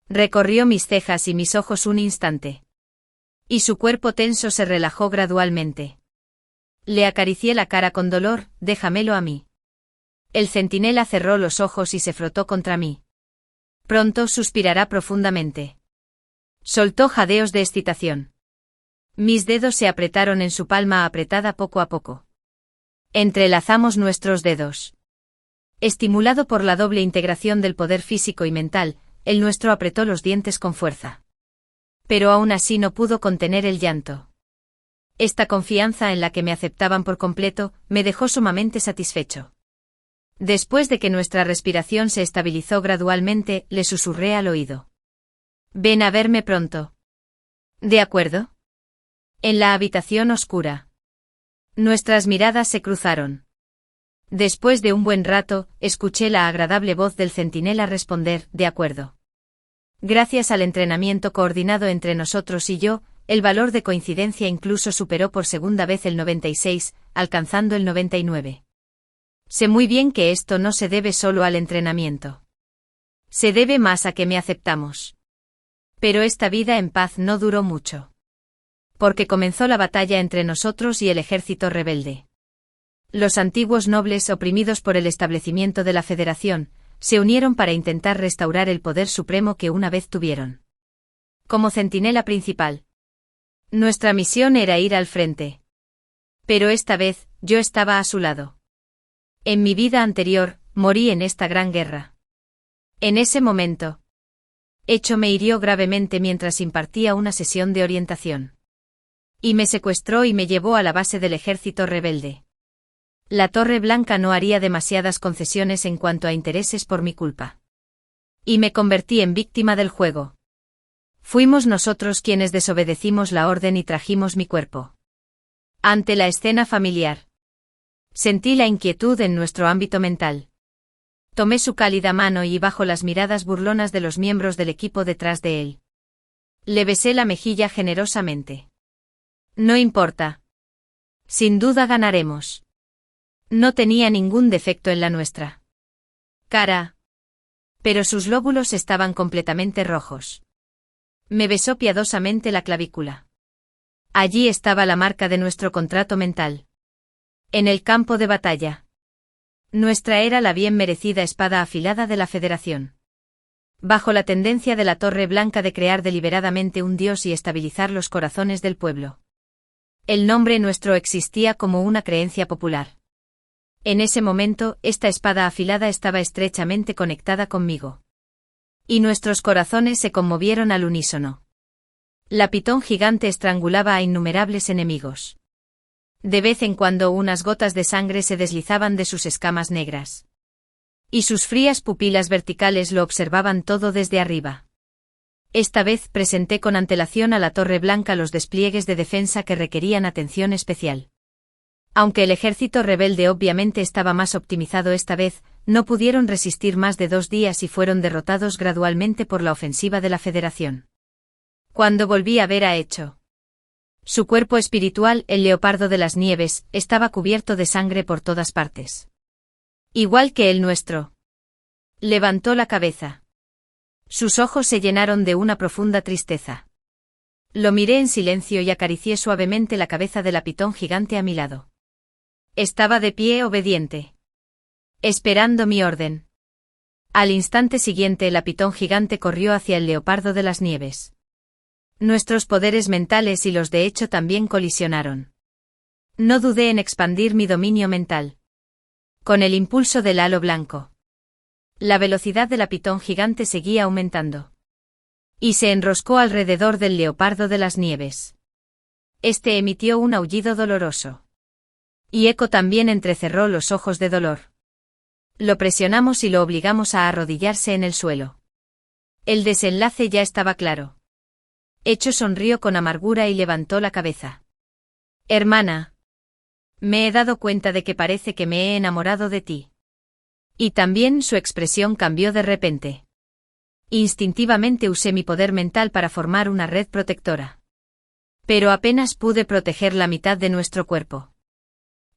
Recorrió mis cejas y mis ojos un instante. Y su cuerpo tenso se relajó gradualmente. Le acaricié la cara con dolor, déjamelo a mí. El centinela cerró los ojos y se frotó contra mí. Pronto suspirará profundamente. Soltó jadeos de excitación. Mis dedos se apretaron en su palma apretada poco a poco. Entrelazamos nuestros dedos. Estimulado por la doble integración del poder físico y mental, el nuestro apretó los dientes con fuerza. Pero aún así no pudo contener el llanto. Esta confianza en la que me aceptaban por completo, me dejó sumamente satisfecho. Después de que nuestra respiración se estabilizó gradualmente, le susurré al oído. Ven a verme pronto. ¿De acuerdo? En la habitación oscura. Nuestras miradas se cruzaron. Después de un buen rato, escuché la agradable voz del centinela responder, de acuerdo. Gracias al entrenamiento coordinado entre nosotros y yo, el valor de coincidencia incluso superó por segunda vez el 96, alcanzando el 99. Sé muy bien que esto no se debe solo al entrenamiento. Se debe más a que me aceptamos. Pero esta vida en paz no duró mucho. Porque comenzó la batalla entre nosotros y el ejército rebelde. Los antiguos nobles oprimidos por el establecimiento de la Federación, se unieron para intentar restaurar el poder supremo que una vez tuvieron. Como centinela principal. Nuestra misión era ir al frente. Pero esta vez, yo estaba a su lado. En mi vida anterior, morí en esta gran guerra. En ese momento, Echo me hirió gravemente mientras impartía una sesión de orientación. Y me secuestró y me llevó a la base del ejército rebelde. La Torre Blanca no haría demasiadas concesiones en cuanto a intereses por mi culpa. Y me convertí en víctima del juego. Fuimos nosotros quienes desobedecimos la orden y trajimos mi cuerpo. Ante la escena familiar. Sentí la inquietud en nuestro ámbito mental. Tomé su cálida mano y bajo las miradas burlonas de los miembros del equipo detrás de él. Le besé la mejilla generosamente. No importa. Sin duda ganaremos. No tenía ningún defecto en la nuestra cara. Pero sus lóbulos estaban completamente rojos. Me besó piadosamente la clavícula. Allí estaba la marca de nuestro contrato mental. En el campo de batalla. Nuestra era la bien merecida espada afilada de la Federación. Bajo la tendencia de la Torre Blanca de crear deliberadamente un dios y estabilizar los corazones del pueblo. El nombre nuestro existía como una creencia popular. En ese momento, esta espada afilada estaba estrechamente conectada conmigo. Y nuestros corazones se conmovieron al unísono. La pitón gigante estrangulaba a innumerables enemigos. De vez en cuando unas gotas de sangre se deslizaban de sus escamas negras. Y sus frías pupilas verticales lo observaban todo desde arriba. Esta vez presenté con antelación a la Torre Blanca los despliegues de defensa que requerían atención especial. Aunque el ejército rebelde obviamente estaba más optimizado esta vez, no pudieron resistir más de 2 días y fueron derrotados gradualmente por la ofensiva de la Federación. Cuando volví a ver a Echo. Su cuerpo espiritual, el leopardo de las nieves, estaba cubierto de sangre por todas partes. Igual que el nuestro. Levantó la cabeza. Sus ojos se llenaron de una profunda tristeza. Lo miré en silencio y acaricié suavemente la cabeza de la pitón gigante a mi lado. Estaba de pie obediente. Esperando mi orden. Al instante siguiente la pitón gigante corrió hacia el leopardo de las nieves. Nuestros poderes mentales y los de Echo también colisionaron. No dudé en expandir mi dominio mental. Con el impulso del halo blanco. La velocidad de la pitón gigante seguía aumentando. Y se enroscó alrededor del leopardo de las nieves. Este emitió un aullido doloroso. Y Echo también entrecerró los ojos de dolor. Lo presionamos y lo obligamos a arrodillarse en el suelo. El desenlace ya estaba claro. Echo sonrió con amargura y levantó la cabeza. Hermana. Me he dado cuenta de que parece que me he enamorado de ti. Y también su expresión cambió de repente. Instintivamente usé mi poder mental para formar una red protectora. Pero apenas pude proteger la mitad de nuestro cuerpo.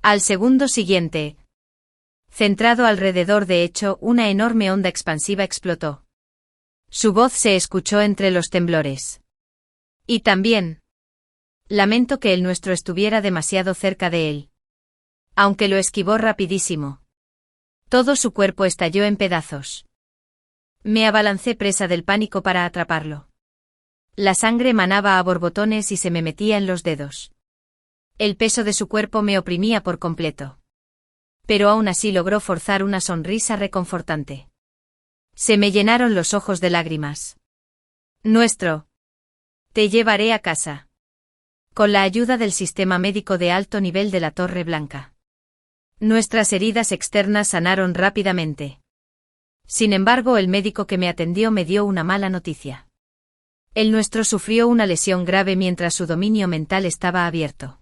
Al segundo siguiente, centrado alrededor de Echo, una enorme onda expansiva explotó. Su voz se escuchó entre los temblores. Y también, lamento que el nuestro estuviera demasiado cerca de él. Aunque lo esquivó rapidísimo. Todo su cuerpo estalló en pedazos. Me abalancé presa del pánico para atraparlo. La sangre manaba a borbotones y se me metía en los dedos. El peso de su cuerpo me oprimía por completo. Pero aún así logró forzar una sonrisa reconfortante. Se me llenaron los ojos de lágrimas. Nuestro. Te llevaré a casa. Con la ayuda del sistema médico de alto nivel de la Torre Blanca. Nuestras heridas externas sanaron rápidamente. Sin embargo, el médico que me atendió me dio una mala noticia. El nuestro sufrió una lesión grave mientras su dominio mental estaba abierto.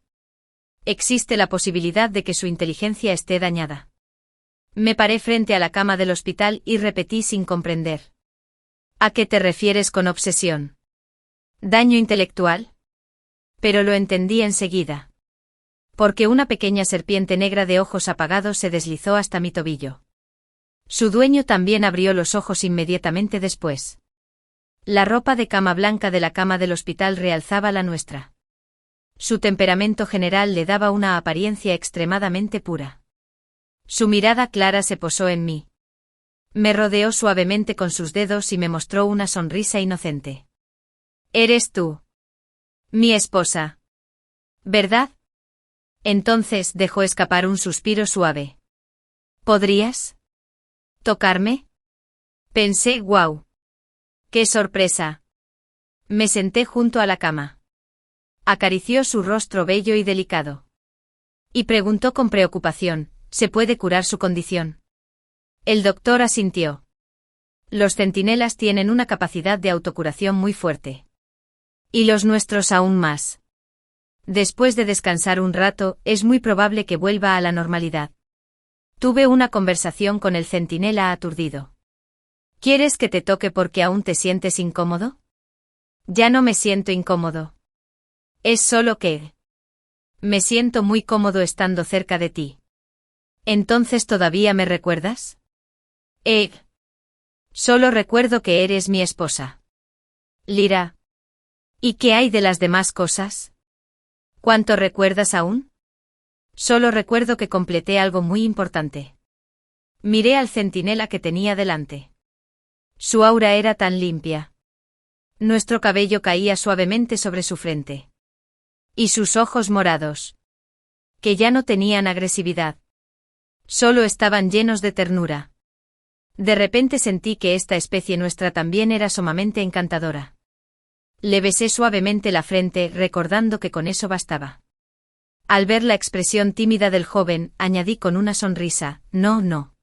Existe la posibilidad de que su inteligencia esté dañada. Me paré frente a la cama del hospital y repetí sin comprender. ¿A qué te refieres con obsesión? ¿Daño intelectual? Pero lo entendí enseguida. Porque una pequeña serpiente negra de ojos apagados se deslizó hasta mi tobillo. Su dueño también abrió los ojos inmediatamente después. La ropa de cama blanca de la cama del hospital realzaba la nuestra. Su temperamento general le daba una apariencia extremadamente pura. Su mirada clara se posó en mí. Me rodeó suavemente con sus dedos y me mostró una sonrisa inocente. Eres tú. Mi esposa. ¿Verdad? Entonces dejó escapar un suspiro suave. ¿Podrías tocarme? Pensé, guau. ¡Qué sorpresa! Me senté junto a la cama. Acarició su rostro bello y delicado. Y preguntó con preocupación, ¿se puede curar su condición? El doctor asintió. Los centinelas tienen una capacidad de autocuración muy fuerte. Y los nuestros aún más. Después de descansar un rato, es muy probable que vuelva a la normalidad. Tuve una conversación con el centinela aturdido. ¿Quieres que te toque porque aún te sientes incómodo? Ya no me siento incómodo. Es solo que... me siento muy cómodo estando cerca de ti. ¿Entonces todavía me recuerdas? Solo recuerdo que eres mi esposa. Lyra. ¿Y qué hay de las demás cosas? ¿Cuánto recuerdas aún? Solo recuerdo que completé algo muy importante. Miré al centinela que tenía delante. Su aura era tan limpia. Nuestro cabello caía suavemente sobre su frente. Y sus ojos morados. Que ya no tenían agresividad. Solo estaban llenos de ternura. De repente sentí que esta especie nuestra también era sumamente encantadora. Le besé suavemente la frente, recordando que con eso bastaba. Al ver la expresión tímida del joven, añadí con una sonrisa, no.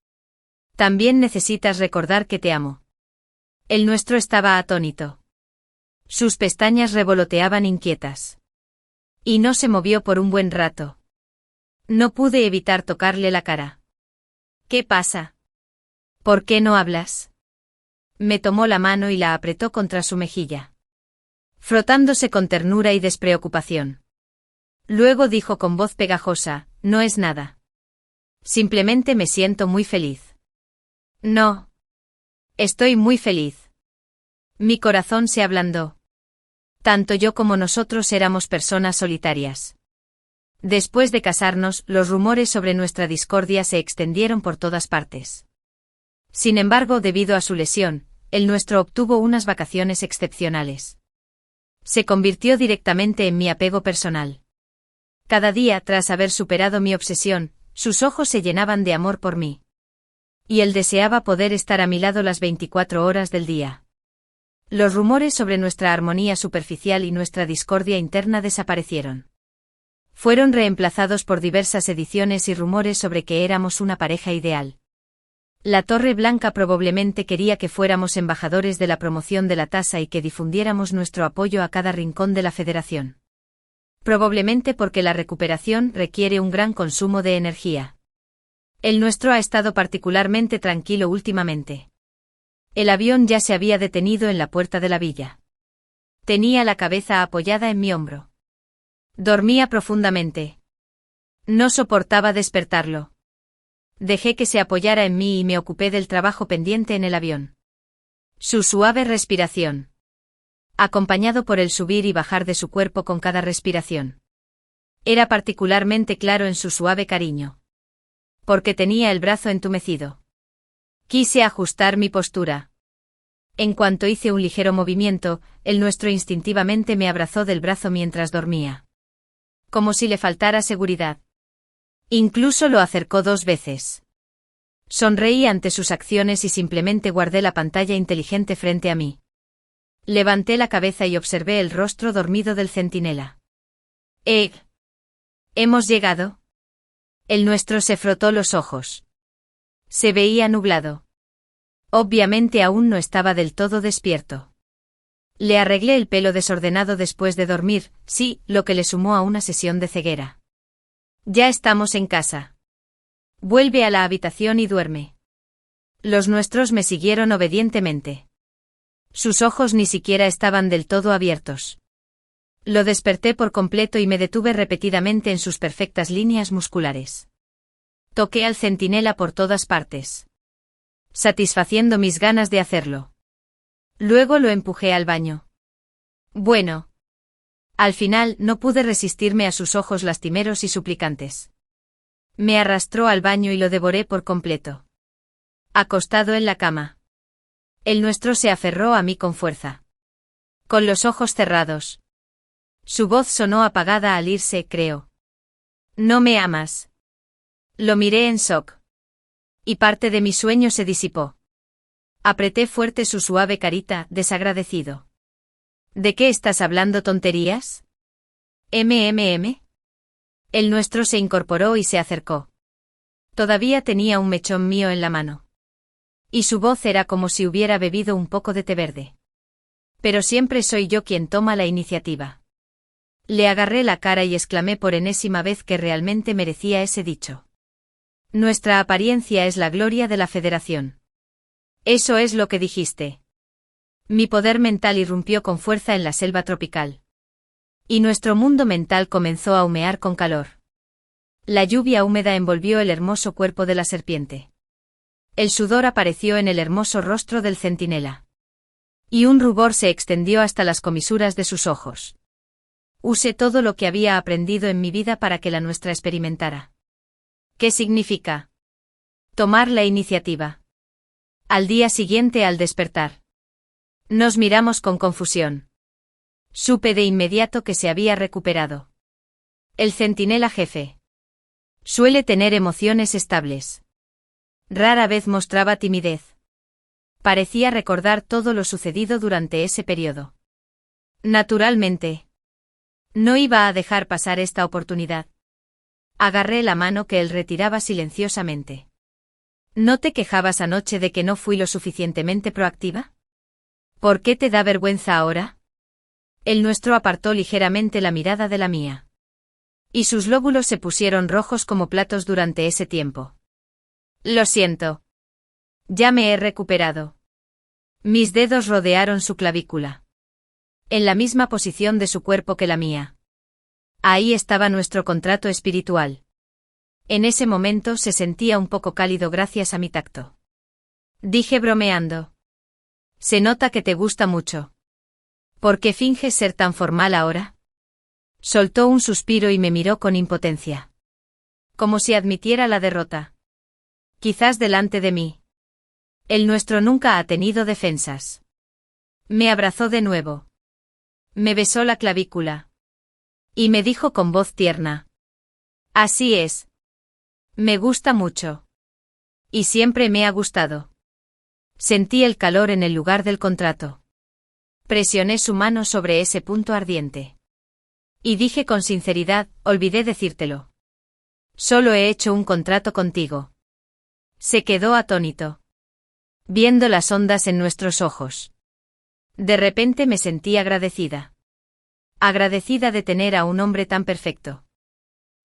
También necesitas recordar que te amo. El nuestro estaba atónito. Sus pestañas revoloteaban inquietas. Y no se movió por un buen rato. No pude evitar tocarle la cara. ¿Qué pasa? ¿Por qué no hablas? Me tomó la mano y la apretó contra su mejilla, frotándose con ternura y despreocupación. Luego dijo con voz pegajosa, no es nada. Simplemente me siento muy feliz. No. Estoy muy feliz. Mi corazón se ablandó. Tanto yo como nosotros éramos personas solitarias. Después de casarnos, los rumores sobre nuestra discordia se extendieron por todas partes. Sin embargo, debido a su lesión, el nuestro obtuvo unas vacaciones excepcionales. Se convirtió directamente en mi apego personal. Cada día, tras haber superado mi obsesión, sus ojos se llenaban de amor por mí. Y él deseaba poder estar a mi lado las 24 horas del día. Los rumores sobre nuestra armonía superficial y nuestra discordia interna desaparecieron. Fueron reemplazados por diversas ediciones y rumores sobre que éramos una pareja ideal. La Torre Blanca probablemente quería que fuéramos embajadores de la promoción de la tasa y que difundiéramos nuestro apoyo a cada rincón de la Federación. Probablemente porque la recuperación requiere un gran consumo de energía. El nuestro ha estado particularmente tranquilo últimamente. El avión ya se había detenido en la puerta de la villa. Tenía la cabeza apoyada en mi hombro. Dormía profundamente. No soportaba despertarlo. Dejé que se apoyara en mí y me ocupé del trabajo pendiente en el avión. Su suave respiración, acompañado por el subir y bajar de su cuerpo con cada respiración. Era particularmente claro en su suave cariño. Porque tenía el brazo entumecido. Quise ajustar mi postura. En cuanto hice un ligero movimiento, el nuestro instintivamente me abrazó del brazo mientras dormía. Como si le faltara seguridad. Incluso lo acercó 2 veces. Sonreí ante sus acciones y simplemente guardé la pantalla inteligente frente a mí. Levanté la cabeza y observé el rostro dormido del centinela. ¿Hemos llegado? El nuestro se frotó los ojos. Se veía nublado. Obviamente aún no estaba del todo despierto. Le arreglé el pelo desordenado después de dormir, sí, lo que le sumó a una sesión de ceguera. Ya estamos en casa. Vuelve a la habitación y duerme. Los nuestros me siguieron obedientemente. Sus ojos ni siquiera estaban del todo abiertos. Lo desperté por completo y me detuve repetidamente en sus perfectas líneas musculares. Toqué al centinela por todas partes, satisfaciendo mis ganas de hacerlo. Luego lo empujé al baño. Bueno. Al final no pude resistirme a sus ojos lastimeros y suplicantes. Me arrastró al baño y lo devoré por completo. Acostado en la cama. El nuestro se aferró a mí con fuerza. Con los ojos cerrados. Su voz sonó apagada al irse, creo. ¿No me amas? Lo miré en shock. Y parte de mi sueño se disipó. Apreté fuerte su suave carita, desagradecido. ¿De qué estás hablando tonterías? ¿MMM? El nuestro se incorporó y se acercó. Todavía tenía un mechón mío en la mano. Y su voz era como si hubiera bebido un poco de té verde. Pero siempre soy yo quien toma la iniciativa. Le agarré la cara y exclamé por enésima vez que realmente merecía ese dicho. Nuestra apariencia es la gloria de la Federación. Eso es lo que dijiste. Mi poder mental irrumpió con fuerza en la selva tropical. Y nuestro mundo mental comenzó a humear con calor. La lluvia húmeda envolvió el hermoso cuerpo de la serpiente. El sudor apareció en el hermoso rostro del centinela. Y un rubor se extendió hasta las comisuras de sus ojos. Usé todo lo que había aprendido en mi vida para que la nuestra experimentara. ¿Qué significa? Tomar la iniciativa. Al día siguiente al despertar. Nos miramos con confusión. Supe de inmediato que se había recuperado. El centinela jefe. Suele tener emociones estables. Rara vez mostraba timidez. Parecía recordar todo lo sucedido durante ese periodo. Naturalmente. No iba a dejar pasar esta oportunidad. Agarré la mano que él retiraba silenciosamente. ¿No te quejabas anoche de que no fui lo suficientemente proactiva? ¿Por qué te da vergüenza ahora? El nuestro apartó ligeramente la mirada de la mía. Y sus lóbulos se pusieron rojos como platos durante ese tiempo. Lo siento. Ya me he recuperado. Mis dedos rodearon su clavícula. En la misma posición de su cuerpo que la mía. Ahí estaba nuestro contrato espiritual. En ese momento se sentía un poco cálido gracias a mi tacto. Dije bromeando. Se nota que te gusta mucho. ¿Por qué finges ser tan formal ahora? Soltó un suspiro y me miró con impotencia. Como si admitiera la derrota. Quizás delante de mí. El nuestro nunca ha tenido defensas. Me abrazó de nuevo. Me besó la clavícula. Y me dijo con voz tierna. Así es. Me gusta mucho. Y siempre me ha gustado. Sentí el calor en el lugar del contrato. Presioné su mano sobre ese punto ardiente. Y dije con sinceridad, olvidé decírtelo. Solo he hecho un contrato contigo. Se quedó atónito. Viendo las ondas en nuestros ojos. De repente me sentí agradecida. Agradecida de tener a un hombre tan perfecto.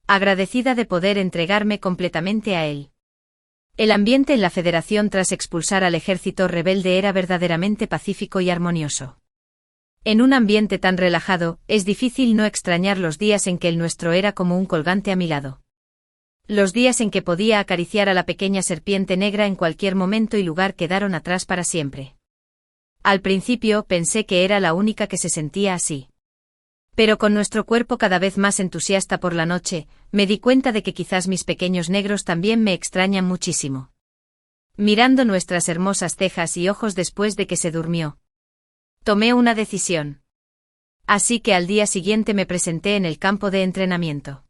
Agradecida de poder entregarme completamente a él. El ambiente en la Federación tras expulsar al ejército rebelde era verdaderamente pacífico y armonioso. En un ambiente tan relajado, es difícil no extrañar los días en que el nuestro era como un colgante a mi lado. Los días en que podía acariciar a la pequeña serpiente negra en cualquier momento y lugar quedaron atrás para siempre. Al principio pensé que era la única que se sentía así. Pero con nuestro cuerpo cada vez más entusiasta por la noche, me di cuenta de que quizás mis pequeños negros también me extrañan muchísimo. Mirando nuestras hermosas cejas y ojos después de que se durmió. Tomé una decisión. Así que al día siguiente me presenté en el campo de entrenamiento.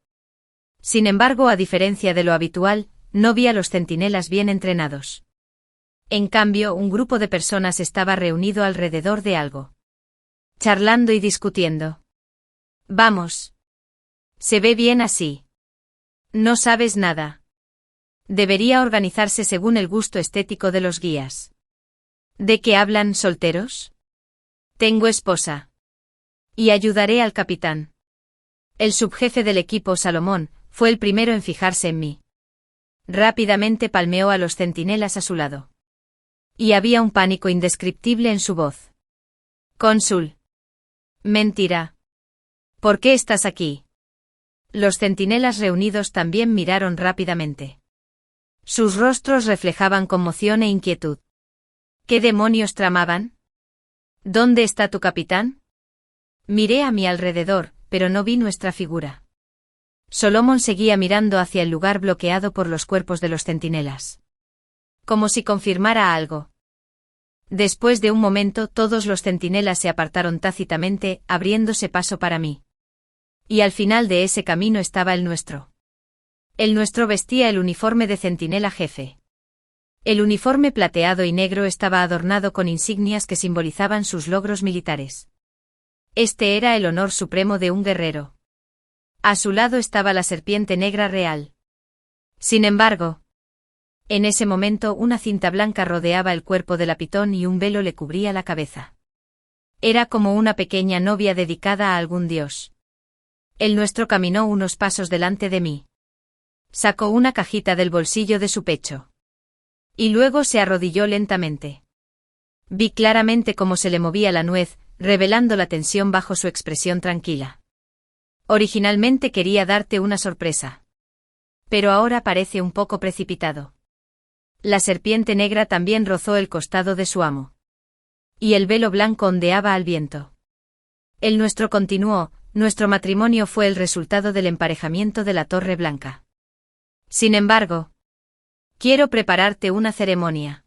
Sin embargo, a diferencia de lo habitual, no vi a los centinelas bien entrenados. En cambio, un grupo de personas estaba reunido alrededor de algo. Charlando y discutiendo. Vamos. Se ve bien así. No sabes nada. Debería organizarse según el gusto estético de los guías. ¿De qué hablan, solteros? Tengo esposa. Y ayudaré al capitán. El subjefe del equipo, Salomón, fue el primero en fijarse en mí. Rápidamente palmeó a los centinelas a su lado. Y había un pánico indescriptible en su voz. Cónsul. Mentira. ¿Por qué estás aquí? Los centinelas reunidos también miraron rápidamente. Sus rostros reflejaban conmoción e inquietud. ¿Qué demonios tramaban? ¿Dónde está tu capitán? Miré a mi alrededor, pero no vi nuestra figura. Solomon seguía mirando hacia el lugar bloqueado por los cuerpos de los centinelas. Como si confirmara algo. Después de un momento todos los centinelas se apartaron tácitamente, abriéndose paso para mí. Y al final de ese camino estaba el nuestro. El nuestro vestía el uniforme de centinela jefe. El uniforme plateado y negro estaba adornado con insignias que simbolizaban sus logros militares. Este era el honor supremo de un guerrero. A su lado estaba la serpiente negra real. Sin embargo, en ese momento una cinta blanca rodeaba el cuerpo de la pitón y un velo le cubría la cabeza. Era como una pequeña novia dedicada a algún dios. El nuestro caminó unos pasos delante de mí. Sacó una cajita del bolsillo de su pecho. Y luego se arrodilló lentamente. Vi claramente cómo se le movía la nuez, revelando la tensión bajo su expresión tranquila. Originalmente quería darte una sorpresa. Pero ahora parece un poco precipitado. La serpiente negra también rozó el costado de su amo. Y el velo blanco ondeaba al viento. El nuestro continuó, nuestro matrimonio fue el resultado del emparejamiento de la Torre Blanca. Sin embargo, quiero prepararte una ceremonia.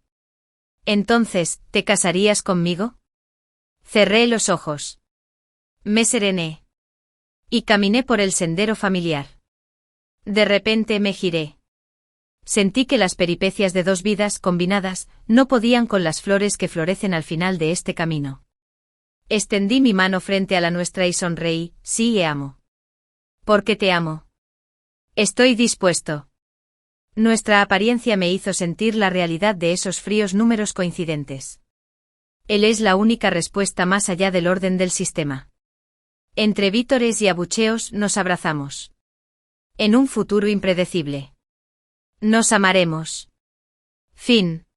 Entonces, ¿te casarías conmigo? Cerré los ojos. Me serené. Y caminé por el sendero familiar. De repente me giré. Sentí que las peripecias de dos vidas combinadas no podían con las flores que florecen al final de este camino. Extendí mi mano frente a la nuestra y sonreí, sí, amo. Porque te amo. Estoy dispuesto. Nuestra apariencia me hizo sentir la realidad de esos fríos números coincidentes. Él es la única respuesta más allá del orden del sistema. Entre vítores y abucheos nos abrazamos. En un futuro impredecible. Nos amaremos. Fin.